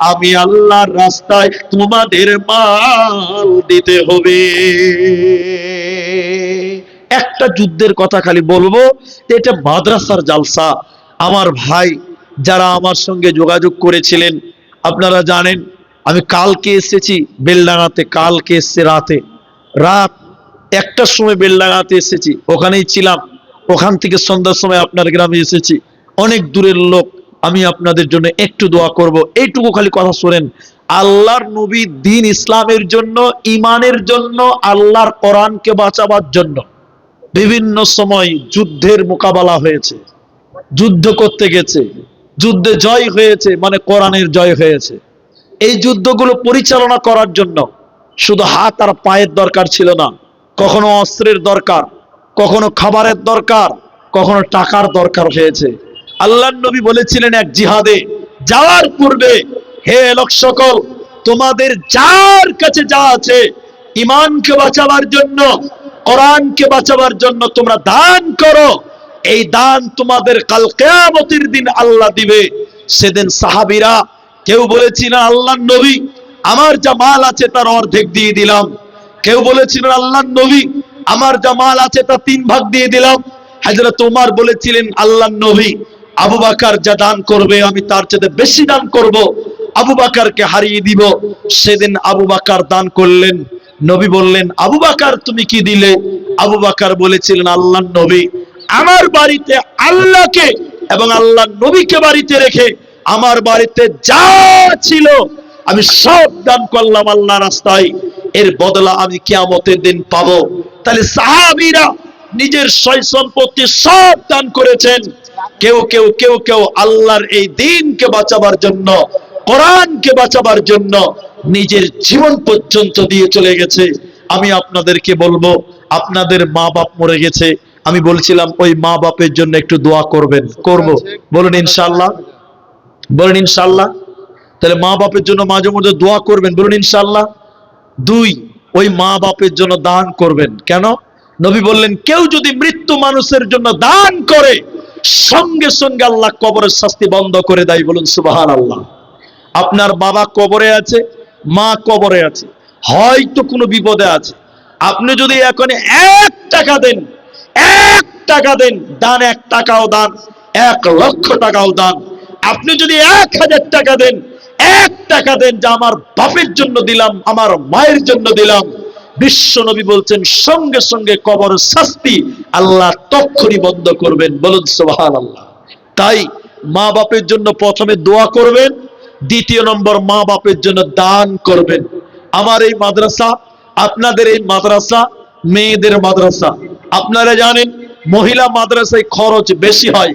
আমি আল্লাহর রাস্তায় তোমাদের মাল দিতে হবে। একটা যুদ্ধের কথা খালি বলবো, এটা মাদ্রাসার জালসা। আমার ভাই যারা আমার সঙ্গে যোগাযোগ করেছিলেন, আপনারা জানেন আমি কালকে এসেছি বেলডাঙাতে, কালকে এসছে রাত 1টার সময় বেলডাঙাতে এসেছি, ওখানেই ছিলাম। ওখান থেকে সন্ধ্যার সময় আপনার গ্রামে এসেছি, অনেক দূরের লোক। আমি আপনাদের জন্য একটু দোয়া করব, এইটুকু খালি কথা শোনেন। আল্লাহর নবী দ্বীন ইসলামের জন্য, ইমানের জন্য, আল্লাহর কোরআনকে বাঁচাবার জন্য বিভিন্ন সময় যুদ্ধের মোকাবেলা হয়েছে, যুদ্ধ করতে গেছে, যুদ্ধে জয় হয়েছে, মানে কোরআনের জয় হয়েছে। এই যুদ্ধগুলো পরিচালনা করার জন্য শুধু হাত আর পায়ের দরকার ছিল না, কখনো অস্ত্রের দরকার, কখনো খাবারের দরকার, কখনো টাকার দরকার হয়েছে। আল্লাহর নবী বলেছিলেন এক জিহাদে যাওয়ার পূর্বে, হে লোক সকল, তোমাদের যার কাছে যা আছে ঈমানকে বাঁচাবার জন্য, কোরআনকে বাঁচাবার জন্য তোমরা দান করো। এই দান তোমাদের কাল কিয়ামতের দিন আল্লাহ দিবে। সেদিন সাহাবীরা কেউ বলেছিলেন, আল্লাহর নবী আমার যা মাল আছে তার অর্ধেক দিয়ে দিলাম। কেউ বলেছিলেন, আল্লাহর নবী আমার যা মাল আছে তা 3 ভাগ দিয়ে দিলাম। হযরত ওমর বলেছিলেন, আল্লাহর নবী আবু বকর যা দান করবে আমি তার চেয়ে বেশি দান করব, আবু বকরকে হারিয়ে দিব। সেদিন আবু বকর দান করলেন। নবী বললেন, আবু বকর তুমি কি দিলে? আবু বকর বলেছিলেন, আল্লাহর নবী আমার বাড়িতে আল্লাহকে এবং আল্লাহর নবীকে বাড়িতে রেখে আমার বাড়িতে যা ছিল আমি সব দান করলাম আল্লাহর রাস্তায়, এর বদলা আমি কিয়ামতের দিন পাবো। তাহলে সাহাবীরা নিজের সয় সম্পত্তি সব দান করেছেন। কেউ কেউ কেউ কেউ আল্লাহর এই দ্বীনকে বাঁচাবার জন্য, কোরআনকে বাঁচাবার জন্য নিজের জীবন পর্যন্ত দিয়ে চলে গেছে। আমি আপনাদেরকে বলবো, আপনাদের মা বাপ মরে গেছে, আমি বলছিলাম ওই মা বাপের জন্য একটু দোয়া করবেন। করব, বলুন ইনশাআল্লাহ, বলুন ইনশাআল্লাহ। তাহলে মা বাপের জন্য মাঝে মধ্যে দোয়া করবেন, বলুন ইনশাআল্লাহ। 2, ওই মা বাপের জন্য দান করবেন। কেন? নবী বললেন, কেউ যদি মৃত্যু মানুষের জন্য দান করে সঙ্গে সঙ্গে আল্লাহ কবরের শাস্তি বন্ধ করে দেয়। বলুন সুবহানাল্লাহ। আপনার বাবা কবরে আছে, মা কবরে আছে, হয়তো কোনো বিপদে আছে, আপনি যদি এখন 1 টাকা দেন, 1 টাকা দেন, দান 1 টাকাও দান, 1 লক্ষ টাকাও দান, আপনি যদি 1000 টাকা দেন, 1 টাকা দেন, যা আমার বাপের জন্য দিলাম, আমার মায়ের জন্য দিলাম, বিশ্ব নবী বলছেন সঙ্গে সঙ্গে কবরের শাস্তি আল্লাহ তক্ষুনি বন্ধ করবেন। বলুন সুবহানাল্লাহ। তাই মা বাপের জন্য প্রথমে দোয়া করবেন, 2 নম্বর মা বাপের জন্য দান করবেন। আমার এই মাদ্রাসা, আপনাদের এই মাদ্রাসা মেয়েদের মাদ্রাসা। আপনারা জানেন মহিলা মাদ্রাসায় খরচ বেশি হয়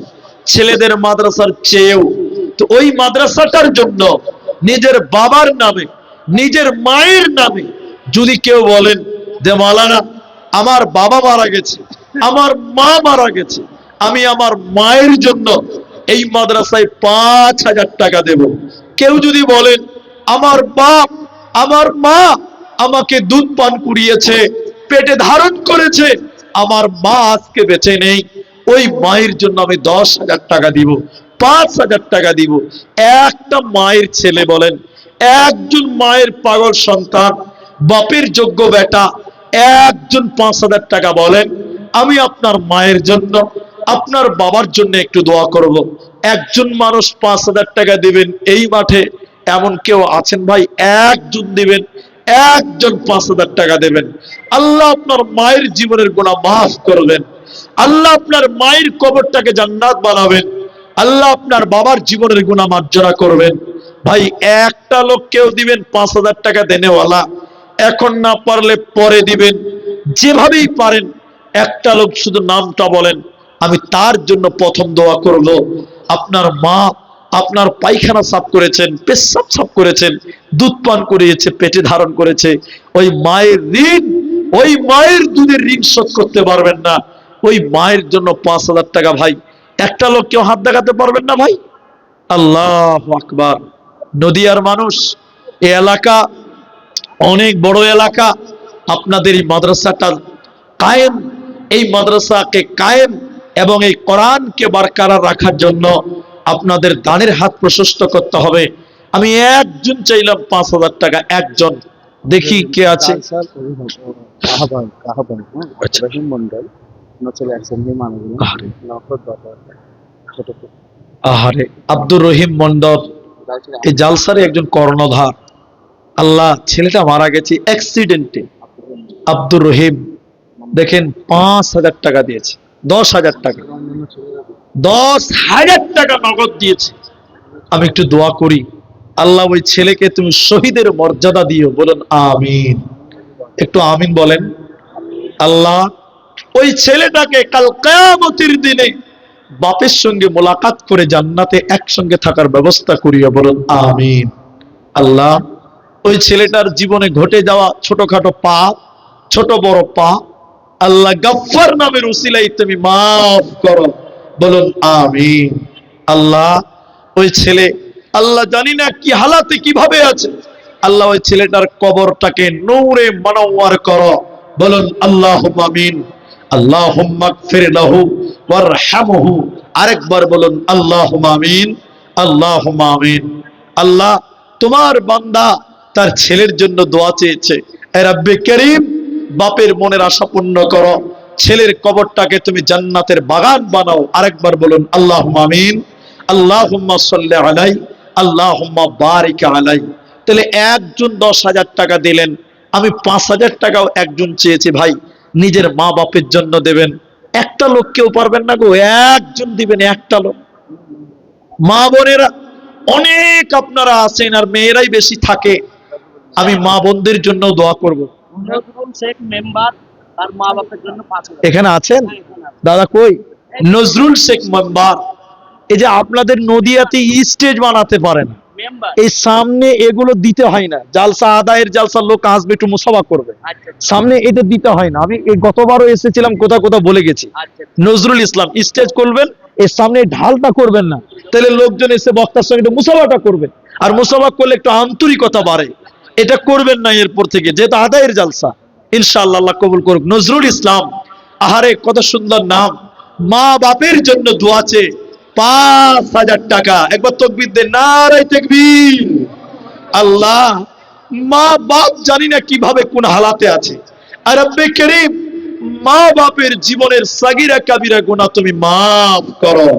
ছেলেদের মাদ্রাসার চেয়েও। তো ওই মাদ্রাসাটার জন্য নিজের বাবার নামে, নিজের মায়ের নামে যদি কেউ বলেন যে মাওলানা আমার বাবা মারা গেছে, আমার মা মারা গেছে, আমি আমার মায়ের জন্য এই মাদ্রাসায় 5000 টাকা দেব। কেউ যদি বলেন আমার বাপ, আমার মা আমাকে দুধ পান করিয়েছে, পেটে ধারণ করেছে, আমার মা আজকে বেঁচে নেই, ওই মায়ের জন্য আমি 10,000 টাকা দিব, 5,000 টাকা দিব। একটা মায়ের ছেলে বলেন, একজন মায়ের পাগল সন্তান, বাপের যোগ্য বেটা, একজন 5,000 টাকা বলেন, আমি আপনার মায়ের জন্য, আপনার বাবার জন্য একটু দোয়া করব। একজন মানুষ 5,000 টাকা দিবেন, এই মাঠে এমন কেউ আছেন ভাই? একজন দিবেন, একজন 5,000 টাকা দেবেন, আল্লাহ আপনার মায়ের জীবনের গুনাহ মাফ করবেন, আল্লাহ আপনার মায়ের কবরটাকে জান্নাত বানাবেন, আল্লাহ আপনার বাবার জীবনের গুনাহ মার্জনা করবেন। ভাই একটা লোক কেউ দিবেন 5,000 টাকা দেনেওয়ালা, এখন না পারলে পরে দিবেন, যেভাবেই পারেন। একটা লোক শুধু নামটা বলেন, আমি তার জন্য প্রথম দোয়া করব। আপনার মা আপনার পায়খানা সাফ করেছেন, পেশাব সাফ করেছেন, দুধ পান করিয়েছে, পেটে ধারণ করেছে, ওই মায়ের ঋণ, ওই মায়ের দুধের ঋণ শোধ করতে পারবেন না। ওই মায়ের জন্য 5,000 টাকা ভাই, একটা লোক কেউ হাত দেখাতে পারবেন না ভাই? আল্লাহু আকবার। নদিয়ার মানুষ, এই এলাকা অনেক বড় এলাকা। আপনাদের এই মাদ্রাসাটা কায়েম, এই মাদ্রাসাকে কায়েম এবং এই কোরআনকে বরকরার রাখার জন্য আপনাদের দানের হাত প্রশস্ত করতে হবে। আমি একজন চাইলাম 5,000 টাকা, একজন। দেখি কে আছে। আহারে, আব্দুর রহিম মন্ডল, এই জালসারে একজন কর্ণধার। আল্লাহ, ছেলেটা মারা গেছে অ্যাক্সিডেন্টে। আব্দুর রহিম দেখেন 5,000 টাকা দিয়েছে, 10,000 টাকা, 10,000 টাকা নগদ দিয়েছে। আমি একটু দোয়া করি, আল্লাহ ওই ছেলেকে তুমি শহীদের মর্যাদা দিও। বলুন আমিন, একটু আমিন বলেন। আল্লাহ ওই ছেলেটাকে কাল কিয়ামতের দিনে বাপের সঙ্গে মোলাকাত করে জান্নাতে একসঙ্গে থাকার ব্যবস্থা করিও। বলুন আমিন। আল্লাহ ওই ছেলেটার জীবনে ঘটে যাওয়া ছোটখাটো পাপ, ছোট বড় পাপ, আল্লাহ গফফার নামের উসিলাই তুমি মাফ করো। বলুন আমিন। আল্লাহ ওই ছেলে, আল্লাহ জানি না কি হালাতে কিভাবে আছে, আল্লাহ ওই ছেলেটার কবরটাকে নূরে মুনাওয়ার করো। বলুন আল্লাহুম্মা আমিন। আল্লাহুম্মা গফির লাহু ওয়ারহামহু। আরেকবার বলুন আল্লাহুম্মা আমিন, আল্লাহুম্মা আমিন। আল্লাহ তোমার বান্দা তার ছেলের জন্য দোয়া চেয়েছে, এ রব্বে করিম বাপের মনের আশা পূর্ণ করো, ছেলের কবরটাকে তুমি জান্নাতের বাগান বানাও। আরেকবার বলুন আল্লাহুম্মা আমিন। আল্লাহুম্মা সাল্লি আলাই, আল্লাহুম্মা বারিক আলাই। তাহলে একজন 10,000 টাকা দিলেন, আমি 5,000 টাকাও একজন চেয়েছি ভাই, নিজের মা বাপের জন্য দেবেন। একটা লোক কেউ পারবেন না গো, একজন দিবেন, একটা লোক। মা বোনেরা অনেক আপনারা আছেন, আর মেয়েরাই বেশি থাকে। আমি মা বোনদের জন্য দোয়া করব। নজরুল শেখ মেম্বার তার মা বাপের জন্য 5,000। এখানে আছেন দাদা? কই নজরুল শেখ মেম্বার? এই যে আপনাদের নদিয়াতে স্টেজ বানাতে পারেন, মেম্বার এই সামনে এগুলো দিতে হয় না, জালসা আদায়ের জালসার লোক আসবে একটু মুসাফা করবে, সামনে এটা দিতে হয় না। আমি গতবারও এসেছিলাম, কোথাও কোথাও বলে গেছি। নজরুল ইসলাম স্টেজ করবেন, এর সামনে ঢালটা করবেন না, তাহলে লোকজন এসে বক্তার সঙ্গে একটু মুসাফাটা করবেন, আর মুসাফা করলে একটু আন্তরিকতা বাড়ে। এটা করবেন না এরপর থেকে, যেহেতু আদায়ের জালসা। ইনশাআল্লাহ আল্লাহ কবুল করুক। নজরুল ইসলাম, আহারে কত সুন্দর নাম। মা বাপের জন্য দোয়া চেয়ে 5,000 টাকা। একবার তাকবীর দেন, নারে তাকবীর। আল্লাহ মা বাপ জানি না কিভাবে কোন হালাতে আছে, আর রব্বে করিম মা বাপের জীবনের সাগিরা কাবিরা গুনাহ তুমি মাফ করো।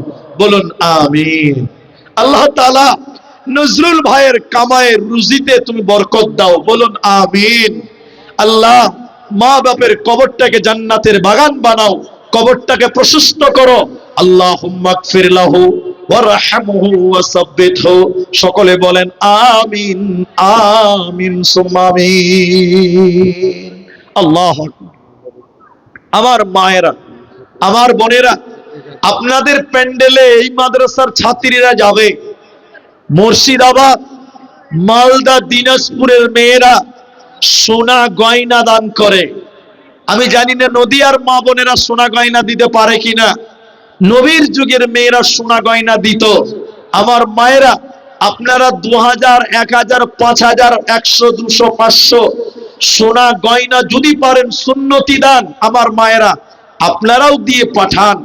বলুন আমিন। আল্লাহ তাআলা নজরুল ভাইয়ের কামায়ের রুজিতে তুমি বরকত দাও। বলুন আমিন। আল্লাহ মা বাপের কবরটাকে জান্নাতের বাগান বানাও, কবরটাকে প্রশস্ত করো। আল্লাহুম্মা গফির লাহু ওয়ারহামহু ওয়াসাব্বিতহু। সকলে বলেন আমিন, আমিন সুম্মা আমিন। আল্লাহু আকবার। আমার মায়েরা, আমার বোনেরা, আপনাদের প্যান্ডেলে এই মাদ্রাসার ছাত্রীরা যাবে, মুর্শিদাবাদ, মালদা, দিনাজপুরের মেয়েরা সোনা গয়না দান করে। আমি জানি না নদিয়ার মা বোনেরা সোনা গয়না দিতে পারে কিনা। নবীর যুগের মেয়েরা সোনা গয়না দিত। আমার মায়েরা, আপনারা 2,000, 1,000, 5,000, 100, 200, 500 সোনা গয়না যদি পারেন সুন্নতি দান, আমার মায়েরা আপনারাও দিয়ে পাঠান,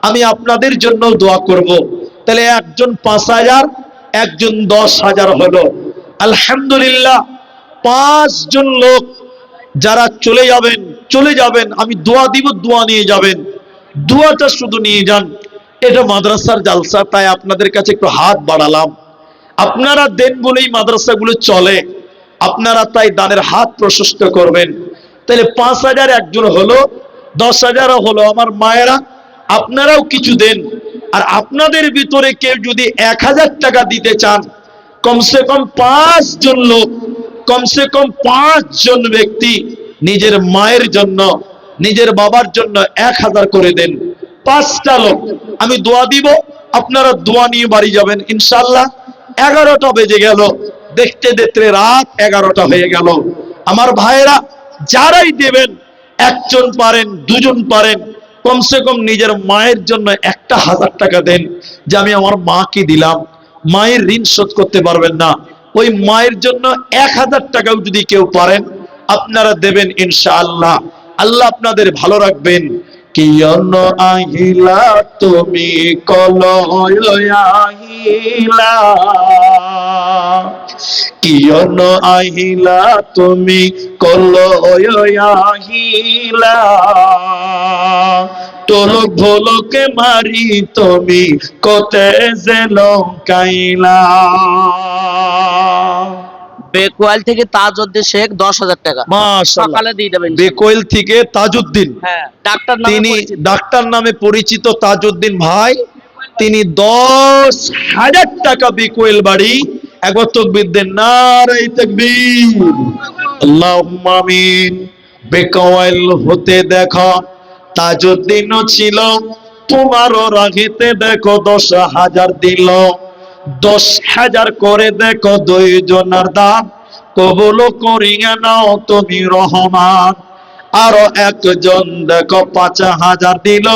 আমি আপনাদের জন্য দোয়া করব। তাহলে একজন 5,000, একজন 10,000 হলো। আলহামদুলিল্লাহ, 5 জন লোক যারা চলে যাবেন, চলে যাবেন, আমি দোয়া দিব, দোয়া নিয়ে যাবেন, দোয়াটা শুধু নিয়ে যান। এটা মাদ্রাসার জালসা, তাই আপনাদের কাছে একটু হাত বাড়ালাম। আপনারা দেন বলেই মাদ্রাসাগুলো চলে, আপনারা তাই দানের হাত প্রশস্ত করবেন। তাহলে 5,000 একজন হলো, 10,000 হলো। আমার মায়েরা আপনারাও কিছু দেন। আর আপনাদের ভিতরে কেউ যদি 1,000 টাকা দিতে চান, কমসে কম 5 জন লোক, কমসে কম 5 জন ব্যক্তি নিজের মায়ের জন্য, নিজের বাবার জন্য 1,000 করে দেন। 5টা লোক, আমি দোয়া দিব, আপনারা দোয়া নিয়ে বাড়ি যাবেন ইনশাআল্লাহ। 11টা বেজে গেল, দেখতে দেখতে রাত 11টা হয়ে গেল। আমার ভাইয়েরা, যারাই দেবেন, একজন পারেন, দুজন পারেন, কমসে কম নিজের মায়ের জন্য 1000 টাকা দেন, যে আমি আমার মাকে দিলাম। মায়ের ঋণ শোধ করতে পারবেন না, ওই মায়ের জন্য 1000 টাকাও যদি কেউ পারেন আপনারা দেবেন ইনশাআল্লাহ। আল্লাহ আপনাদের ভালো রাখবেন। কিয়ন আহিলা তুমি কলয় আহিলা, কিয়ন আহিলা তুমি কলয় আহিলা, তোলক ভোলকে মারি তুমি কতে যে লঙ্কাইলা। বেকুয়াল থেকে তাজউদ্দিন শেখ 10,000 টাকা মাশাআল্লাহ, সকালে দিয়ে দেবেন। বেকোয়েল থেকে তাজউদ্দিন, হ্যাঁ, ডাক্তার নামে তিনি পরিচিত। ডাক্তার নামে পরিচিত তাজউদ্দিন ভাই, তিনি 10,000 টাকা বেকোয়েল বাড়ি। একবার তাকবীর দেন, নারে তাকবীর, আল্লাহুম্মা আমিন। বেকোয়েল হতে দেখো তাজউদ্দিনও ছিল, তোমারও রাগেতে দেখো 10,000 দিল। 10,000 করে দেখো 2 জনের দান, কবুল করিয়া নাও তুমি রহমান। আরো একজন দেখো 5,000 দিল,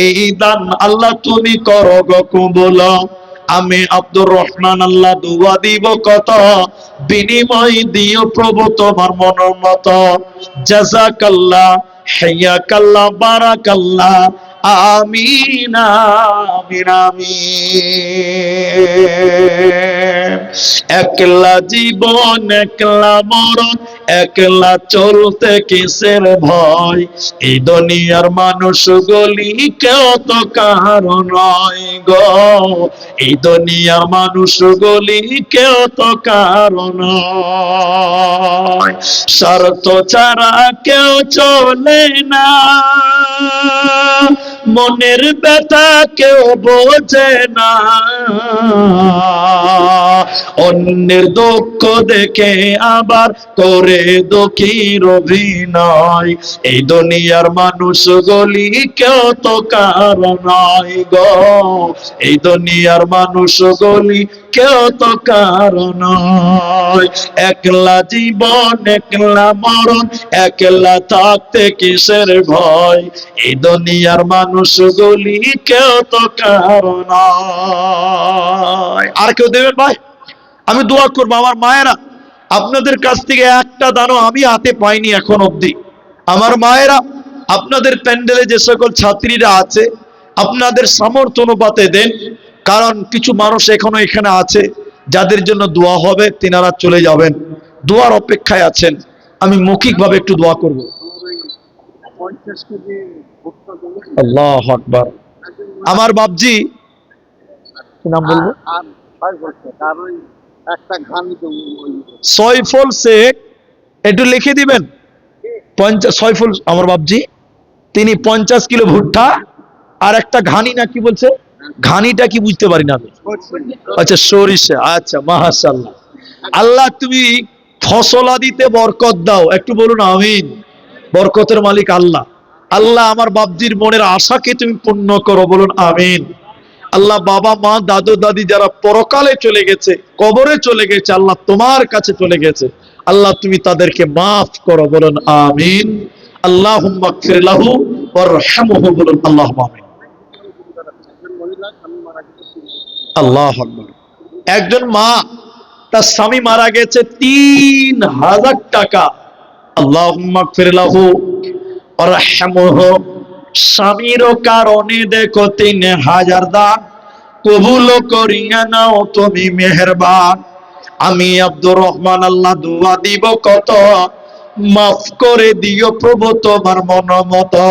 এই দান আল্লাহ তুমি করো গো কবুল। আমি আব্দুর রহমান আল্লাহ দোয়া দিব কত, বিনিময় দিও প্রভু তোমার মনের মতো। জাযাকাল্লাহ, হাইয়াকাল্লাহ, বারাকাল্লাহ, আমিন আমিন আমিন। একলা জীবন একলা মরণ, একলা চলতে কিসের ভয়, এই দুনিয়ার মানুষ গলি কেউ তো কারো নয় গো, এই দুনিয়ার মানুষ গলি কেউ তো কারো নয়। স্বার্থ ছাড়া কেউ চলে না, মনের ব্যথা কেউ বোঝে না, অন্যের দুঃখ দেখে আবার করে দুঃখীর অভিনয়, এই দুনিয়ার মানুষ গলি কেউ তো কারো নয় গো, এই দুনিয়ার মানুষ গলি কেউ তো কারো নয়। একলা জীবন একলা মরণ, একলা থাকতে কিসের ভয়, এই দুনিয়ার মানুষ গলি কেউ তো কারো নয়। আর কেউ দেবেন ভাই? আমি দোয়া করবো আমার মায়েরা, আপনাদের কাছ থেকে একটা দানও আমি হাতে পাইনি এখন অবধি। আমার মায়েরা, আপনাদের প্যান্ডেলে যে সকল ছাত্রীরা আছে, আপনাদের সামর্থ্য অনুপাতে দেন, কারণ কিছু মানুষ এখনো এখানে আছে যাদের জন্য দোয়া হবে, তিনারা চলে যাবেন, দোয়ার অপেক্ষায় আছেন। আমি মৌখিকভাবে একটু দোয়া করব। আল্লাহু আকবার। আমার বাপজি, কি নাম বলবো, সয়ফুল শেখ, একটু লিখে দিবেন। সয়ফুল আমার বাপজি, তিনি 50 কিলো ভুট্টা আর একটা ঘানি না কি বলছে, ঘানিটা কি বুঝতে পারি না আমি, আচ্ছা সরিষা, আচ্ছা মাশাআল্লাহ। আল্লাহ তুমি ফসলাদিতে বরকত দাও, একটু বলুন আমিন। বরকতের মালিক আল্লাহ। আল্লাহ আমার বাপজির মনের আশাকে তুমি পূর্ণ করো, বলুন আমিন। আল্লাহ বাবা মা দাদু দাদি যারা পরকালে চলে গেছে, কবরে চলে গেছে, আল্লাহ তোমার কাছে চলে গেছে, আল্লাহ তুমি তাদেরকে মাফ করো, বলুন আমিন। আল্লাহুম্মা গফির লাহু ওয়ারহামহু, বলুন আল্লাহুম্মা আমিন। আল্লাহু আকবার। একজন মা, তার স্বামী মারা গেছে, 3,000 টাকা, আল্লাহুম্মা গফির লাহু ওয়ারহামহু। স্বামীর কারণে দেখো 3,000 দান, কবুল করিয়া নাও তুমি মেহেরবান। আমি আব্দুর রহমান আল্লাহ দোয়া দিব কত, মাফ করে দিও প্রভু তোমার মন মতো।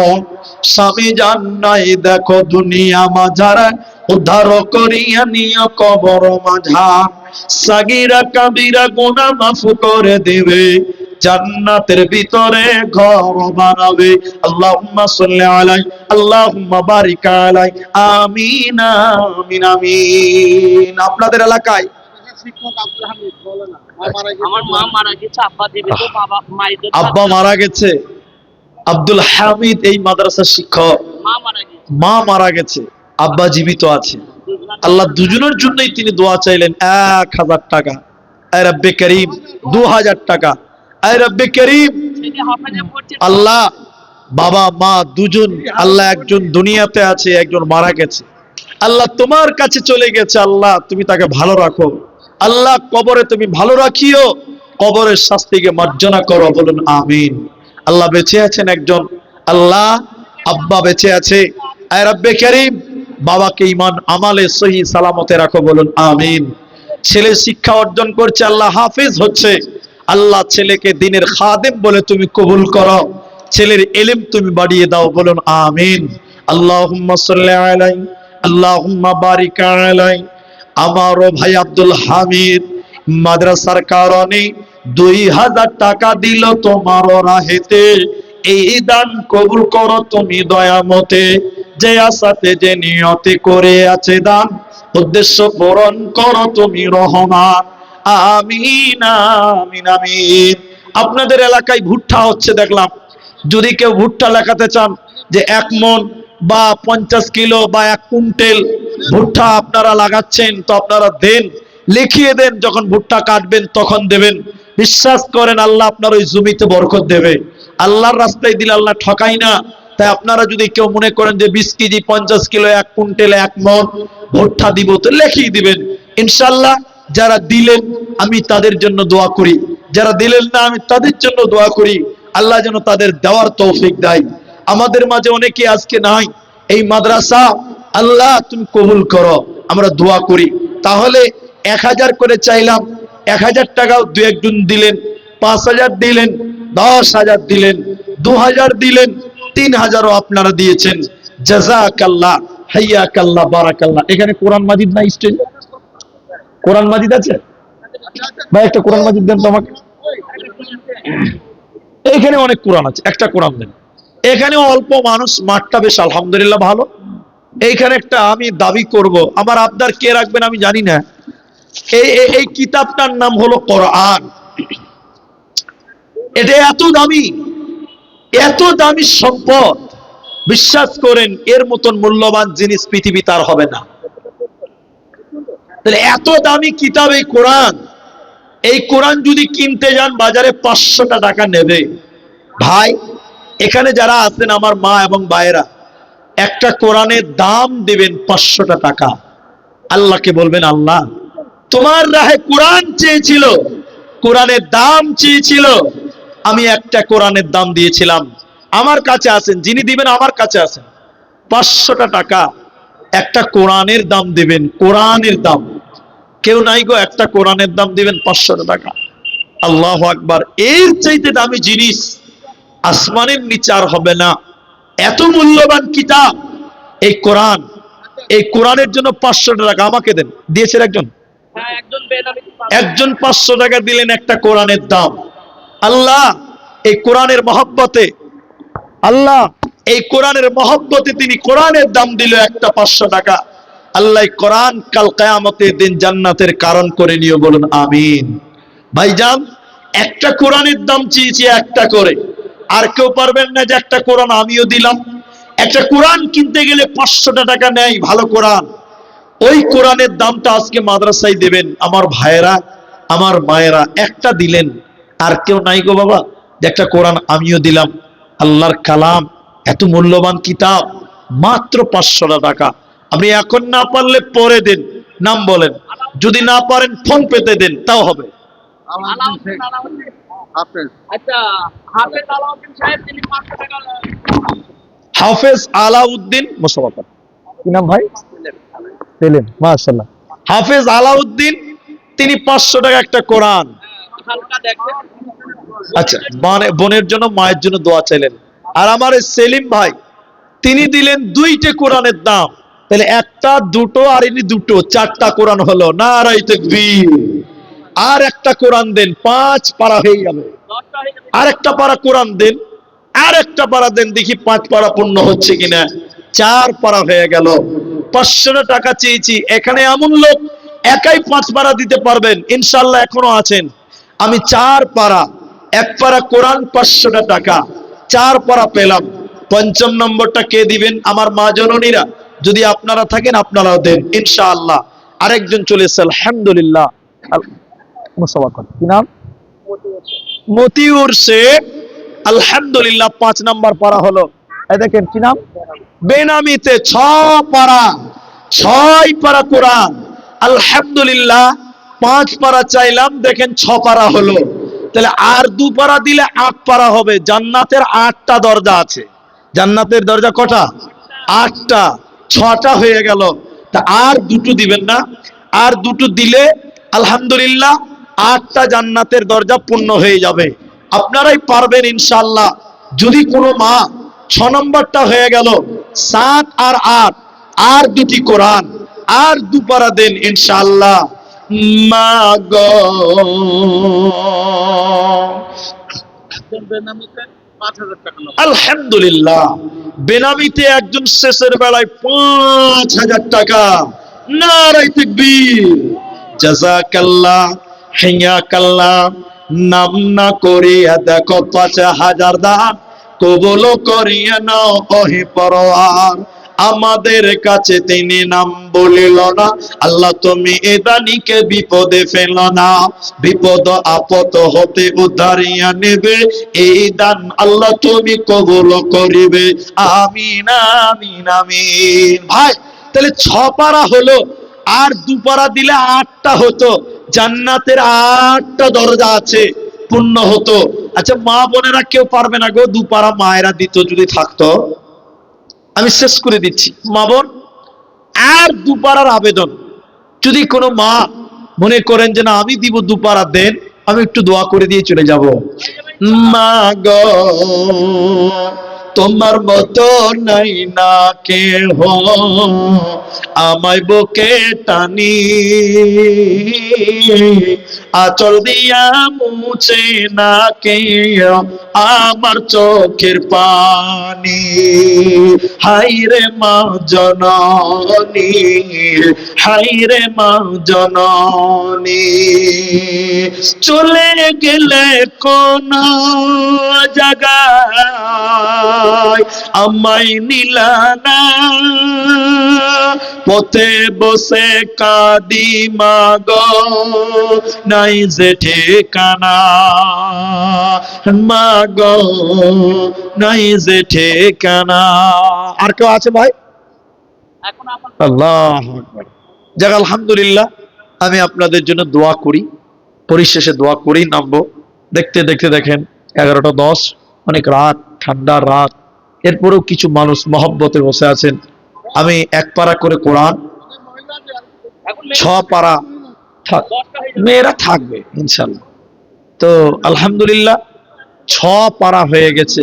স্বামী জান নাই দেখো দুনিয়া মাঝার, উদ্ধার করিয়া নিও কবর মাঝার। সাগিরা কাবিরা গুনাহ মাফ করে দিবে, জান্নাতের ভিতরে ঘর বানাবে। আল্লাহুম্মা সাল্লি আলাই, আল্লাহুম্মা বারিক আলাই, আমিন আমিন আমিন। আপনাদের এলাকায় আমার মা মারা গেছে, আব্বা দিবে তো, বাবা মাইদের আব্বা মারা গেছে, আব্দুল হামিদ এই মাদ্রাসার শিক্ষক। মা মারা গেছে। মা মারা গেছে, আব্বা জীবিত আছে, আল্লাহ দুজনের জন্যই তিনি দোয়া চাইলেন 1000 টাকা, আয় রব্বে করিম 2000 টাকা, আয় রব্বে করিম ছেলে হাফেজে পড়ছে, আল্লাহ বাবা মা দুজন, আল্লাহ একজন দুনিয়াতে আছে, একজন মারা গেছে, আল্লাহ তোমার কাছে চলে গেছে, আল্লাহ তুমি তাকে ভালো রাখো, আল্লাহ কবরে তুমি ভালো রাখিও, কবরের শাস্তিকে মার্জনা করো, বলুন আমিন। আল্লাহ বেঁচে আছেন একজন, আল্লাহ আব্বা বেঁচে আছে, আয় রব্বে করিম বাবাকে ঈমান আমালে সহি সালামতে রাখো, বলুন আমিন। ছেলে শিক্ষা অর্জন করছে, আল্লাহ হাফেজ হচ্ছে, আল্লাহ ছেলেকে দিনের খাদেম বলে তুমি কবুল করো, ছেলের ইলম তুমি বাড়িয়ে দাও, বলুন আমিন। আল্লাহুম্মা সাল্লি আলাইহি আল্লাহুম্মা বারিক আলাইহি। আমারও ভাই আব্দুল হামিদ মাদ্রাসার কারণে 2000 টাকা দিল তোমার রাহেতে, এই দান কবুল করো তুমি দয়ামতে, যে আশাতে যে নিয়তে করে আছে দান, উদ্দেশ্য পূরণ করো তুমি রহমান, আমিন আমিন আমিন। আপনাদের এলাকায় ভুট্টা হচ্ছে দেখলাম, যদি কেউ ভুট্টা লেখাতে চান যে 1 মণ বা 50 কিলো বা 1 কুইন্টাল ভুট্টা আপনারা লাগাচ্ছেন, তো আপনারা দেন, লিখিয়ে দেন, যখন ভুট্টা কাটবেন তখন দেবেন। বিশ্বাস করেন আল্লাহ আপনার ওই জমিতে বরকত দেবে। আল্লাহর রাস্তায় দিলে আল্লাহ ঠকাই না। তাই আপনারা যদি কেউ মনে করেন যে 20 কেজি 50 কিলো 1 কুইন্টাল 1 মণ ভুট্টা দিব, তো লিখিয়ে দিবেন ইনশাআল্লাহ। যারা দিলেন আমি তাদের জন্য দোয়া করি, যারা দিলেন না আমি তাদের জন্য দোয়া করি, আল্লাহ যেন তাদের দেওয়ার তৌফিক দেয়। আমাদের মাঝে অনেকে আজকে নাই, এই মাদ্রাসা আল্লাহ তুমি কবুল করো, আমরা দোয়া করি। তাহলে 1000 করে চাইলাম, 1000 টাকাও 2 একজন দিলেন, 5000 দিলেন, 10000 দিলেন, 2000 দিলেন, 3000ও আপনারা দিয়েছেন, জাযাকাল্লাহ হাইয়াকাল্লাহ বারাকাল্লাহ। এখানে কোরআন মাজিদ না স্টেজ, কোরআন মাজিদ আছে ভাই? একটা কোরআন মাজিদ দেন তো আমাকে। এখানে অনেক কোরআন আছে, একটা কোরআন দেন। এখানে অল্প মানুষ, মাঠটা বেশ আলহামদুলিল্লাহ ভালো। এইখানে একটা আমি দাবি করব, আমার আবদার কে রাখবেন আমি জানি না। এই কিতাবটার নাম হলো কোরআন। এটা এত দামি, এত দামি সম্পদ, বিশ্বাস করেন এর মতন মূল্যবান জিনিস পৃথিবী তার হবে না। তাহলে এত দামি কিতাব এই কোরআন, এই কোরআন যদি কিনতে যান বাজারে 500 টাকা নেবে। ভাই এখানে যারা আছেন আমার মা এবং ভাইয়েরা, একটা কোরআনের দাম দিবেন 500 টাকা। আল্লাহকে বলবেন আল্লাহ তোমার রাহে কোরআন চেয়েছিল, কোরআনের দাম চেয়েছিল, আমি একটা কোরআনের দাম দিয়েছিলাম, আমার কাছে আছেন, যিনি দিবেন আমার কাছে আছেন, 500 টাকা একটা কোরআনের দাম দিবেন, কোরআনের দাম। কেউ নাই গো, একটা কোরআনের দাম দিবেন 500 টাকা। আল্লাহু আকবার। এর চাইতে দামি জিনিস আসমানের নিচে আর হবে না। এত মূল্যবান কিতাব এই কোরআন, এই কোরআনের জন্য 500 টাকা আমাকে দেন। দিয়েছেন একজন? হ্যাঁ, একজন বেনামি একজন 500 টাকা দিলেন একটা কোরআনের দাম। আল্লাহ এই কোরআনের মহব্বতে, আল্লাহ এই কোরআনের মহব্বতে তিনি কোরআনের দাম দিল একটা 500 টাকা। আল্লাহ কোরআন কাল কিয়ামতের দিন জান্নাতের কারণ করে নিও, বলুন আমিন। ভাইজান একটা কোরআনের দাম চেয়েছি একটা করে, আর কেউ পারবেন না যে একটা কোরআন আমিও দিলাম। একটা কোরআন কিনতে গেলে 500 টাকা নেয়, ভালো কোরআন। ওই কোরআনের দামটা আজকে মাদ্রাসায় দেবেন আমার ভাইয়েরা, আমার মায়েরা। একটা দিলেন, আর কেউ নাই গো বাবা যে একটা কোরআন আমিও দিলাম। আল্লাহর কালাম এত মূল্যবান কিতাব, মাত্র 500 টাকা। আপনি এখন না পারলে পরে দেন, নাম বলেন, যদি না পারেন ফোন পেতে দেন, তাও হবে। আলাউদ্দিন, আচ্ছা হাফেজ আলাউদ্দিন সাহেব, তিনি 500 টাকা হাফেজ আলাউদ্দিন মোশাররফ, কি নাম ভাই? সেলিম, মাশাআল্লাহ। হাফেজ আলাউদ্দিন তিনি 500 টাকা একটা কোরআন। হালকা দেখবেন। আচ্ছা, বোনের জন্য মায়ের জন্য দোয়া চাইলেন। আর আমার এই সেলিম ভাই তিনি দিলেন 2টে কোরআনের দাম। তাহলে একটা, দুটো, আর ইনি দুটো, 4টা কোরআন হলো। নারায়ে তাকবীর। আর একটা কোরআন দেন, 5 পারা হয়ে যাবে। 10টা হয়ে যাবে। আর একটা পারা কোরআন দেন, আর একটা পারা দেন, দেখি 5 পারা পূর্ণ হচ্ছে কিনা। 4 পারা হয়ে গেল। 500 টাকা চেয়েছি। এখানে এমন লোক একাই 5 পারা দিতে পারবেন ইনশাআল্লাহ এখনো আছেন। আমি 4 পারা, 1 পারা কোরআন 500 টাকা, 4 পারা পেলাম। পঞ্চম নম্বরটা কে দিবেন? আমার মা জননীরা, যদি আপনারা থাকেন আপনারাও দেন ইনশাআল্লাহ। আরেকজন চলে এসেছে আলহামদুলিল্লাহ, কি নাম? মতিউর শেখ। আলহামদুলিল্লাহ 5 নাম্বার পারা হলো। এই দেখেন কি নাম? বেনামিতে 6 পারা, 6 পারা কোরআন। আলহামদুলিল্লাহ 5 পারা চাইলাম, দেখেন 6 পারা হলো। তাহলে আর 2 পারা দিলে 8 পারা হবে। জান্নাতের 8টা দরজা আছে। জান্নাতের দরজা কটা? 8টা। 6টা হয়ে গেল। তা আর দুটো দিবেন না? আর দুটো দিলে আলহামদুলিল্লাহ 8টা জান্নাতের দরজা পূর্ণ হয়ে যাবে। আপনারাই পারবেন ইনশাআল্লাহ। যদি কোনো মা 6 নম্বরটা হয়ে গেল, 7 আর 8, আর 2টি কোরআন, আর 2 পারা দেন ইনশাআল্লাহ। মা গো, বেনামিতে 5,000 টাকা নেবো। আলহামদুলিল্লাহ বেনামিতে একজন শেষের বেলায় 5,000 টাকা। নারায়ে তাকবীর, জাযাকাল্লাহ, হিয়াকাল্লাহ। নাম না করিয়া দেখো 5,000 দান কবুল করিয়া নাও ওহে পরওয়ার। আমাদের কাছে তিনি নাম বলিল না, আল্লাহ তুমি এ দানিকে বিপদে ফেল না। বিপদ আপদ হতে উদ্ধারিয়া নেবে, এই দান আল্লাহ তুমি কবুল করিবে। আমিন আমিন আমিন। ভাই তাহলে 6 পারা হলো, আর 2 পারা দিলে 8টা হতো। জান্নাতের 8টা দরজা আছে, পূর্ণ হতো। আচ্ছা মা বোনেরা কেউ পারবে না গো 2 পারা মায়েরা দিত যদি থাকতো? আমি শেষ করে দিচ্ছি। মা বোন আর 2 পারার আবেদন, যদি কোনো মা মনে করেন যে না আমি দিব 2 পারা দেন, আমি একটু দোয়া করে দিয়ে চলে যাব। মা গো, তোমার মতো নাই না কেহ, আমায় বুকে টানি আঁচল দিয়া মুছে না কেউ আমার চোখের পানি। হায়রে মা জননী, হায়রে মা জননী, চলে গেলে কোন জায়গায় আমায় নিলা না, পথে বসে কাঁদি মা গো নাই যে ঠিকানা। মা গো নাই যে ঠিকানা। আর কেউ আছে ভাই? এখন আমার আল্লাহু আকবার। যাক আলহামদুলিল্লাহ, আমি আপনাদের জন্য দোয়া করি, পরিশেষে দোয়া করেই নামবো। দেখতে দেখতে দেখেন 11টা 10, অনেক রাত, ঠান্ডার রাত, এরপরেও কিছু মানুষ মহব্বতে বসে আছেন। আমি 1 পারা করে কোরআন, এখন 6 পারা মেয়েরা থাকবে ইনশাল্লাহ। তো আলহামদুলিল্লাহ 6 পারা হয়ে গেছে।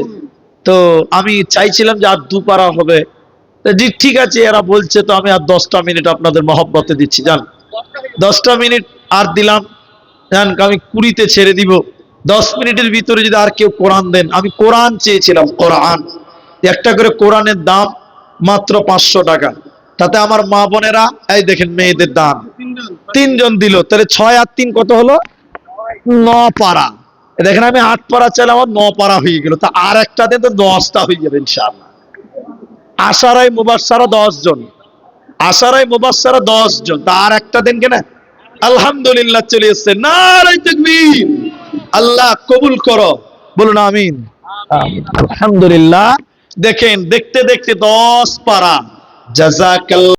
তো আমি চাইছিলাম যে আর 2 পারা হবে। তো জি ঠিক আছে, এরা বলছে তো আমি আর 10টা মিনিট আপনাদের মহব্বতে দিচ্ছি। জান 10টা মিনিট আর দিলাম, জান আমি 20তে ছেড়ে দিব। 10 মিনিটের ভিতরে যদি আর কেউ কোরআন দেন, আমি কোরআন চেয়েছিলাম, কোরআন। একটা করে কোরআনের দাম মাত্র 500 টাকা। তাতে আমার মা বোনেরা, এই দেখেন মেয়েদের দান 3 জন দিল, তাহলে 6 আর 3 কত হলো? 9 পারা। দেখেন আমি 8 পারা চাইলে আমার 9 পারা হয়ে গেল। তা আর একটা দিন তো 10টা হয়ে যাবে ইনশাআল্লাহ। আশারায়ে মুবাশশারা 10 জন, আশারায়ে মুবাশশারা 10 জন, তা আর একটা দিন কেন? আলহামদুলিল্লাহ চলে এসেছে। নারায়ে তাকবীর। আল্লাহ কবুল করো, বলুন আমিন। আলহামদুলিল্লাহ। দেখেন দেখতে দেখতে 10 পারা। জাযাকাল্লাহ।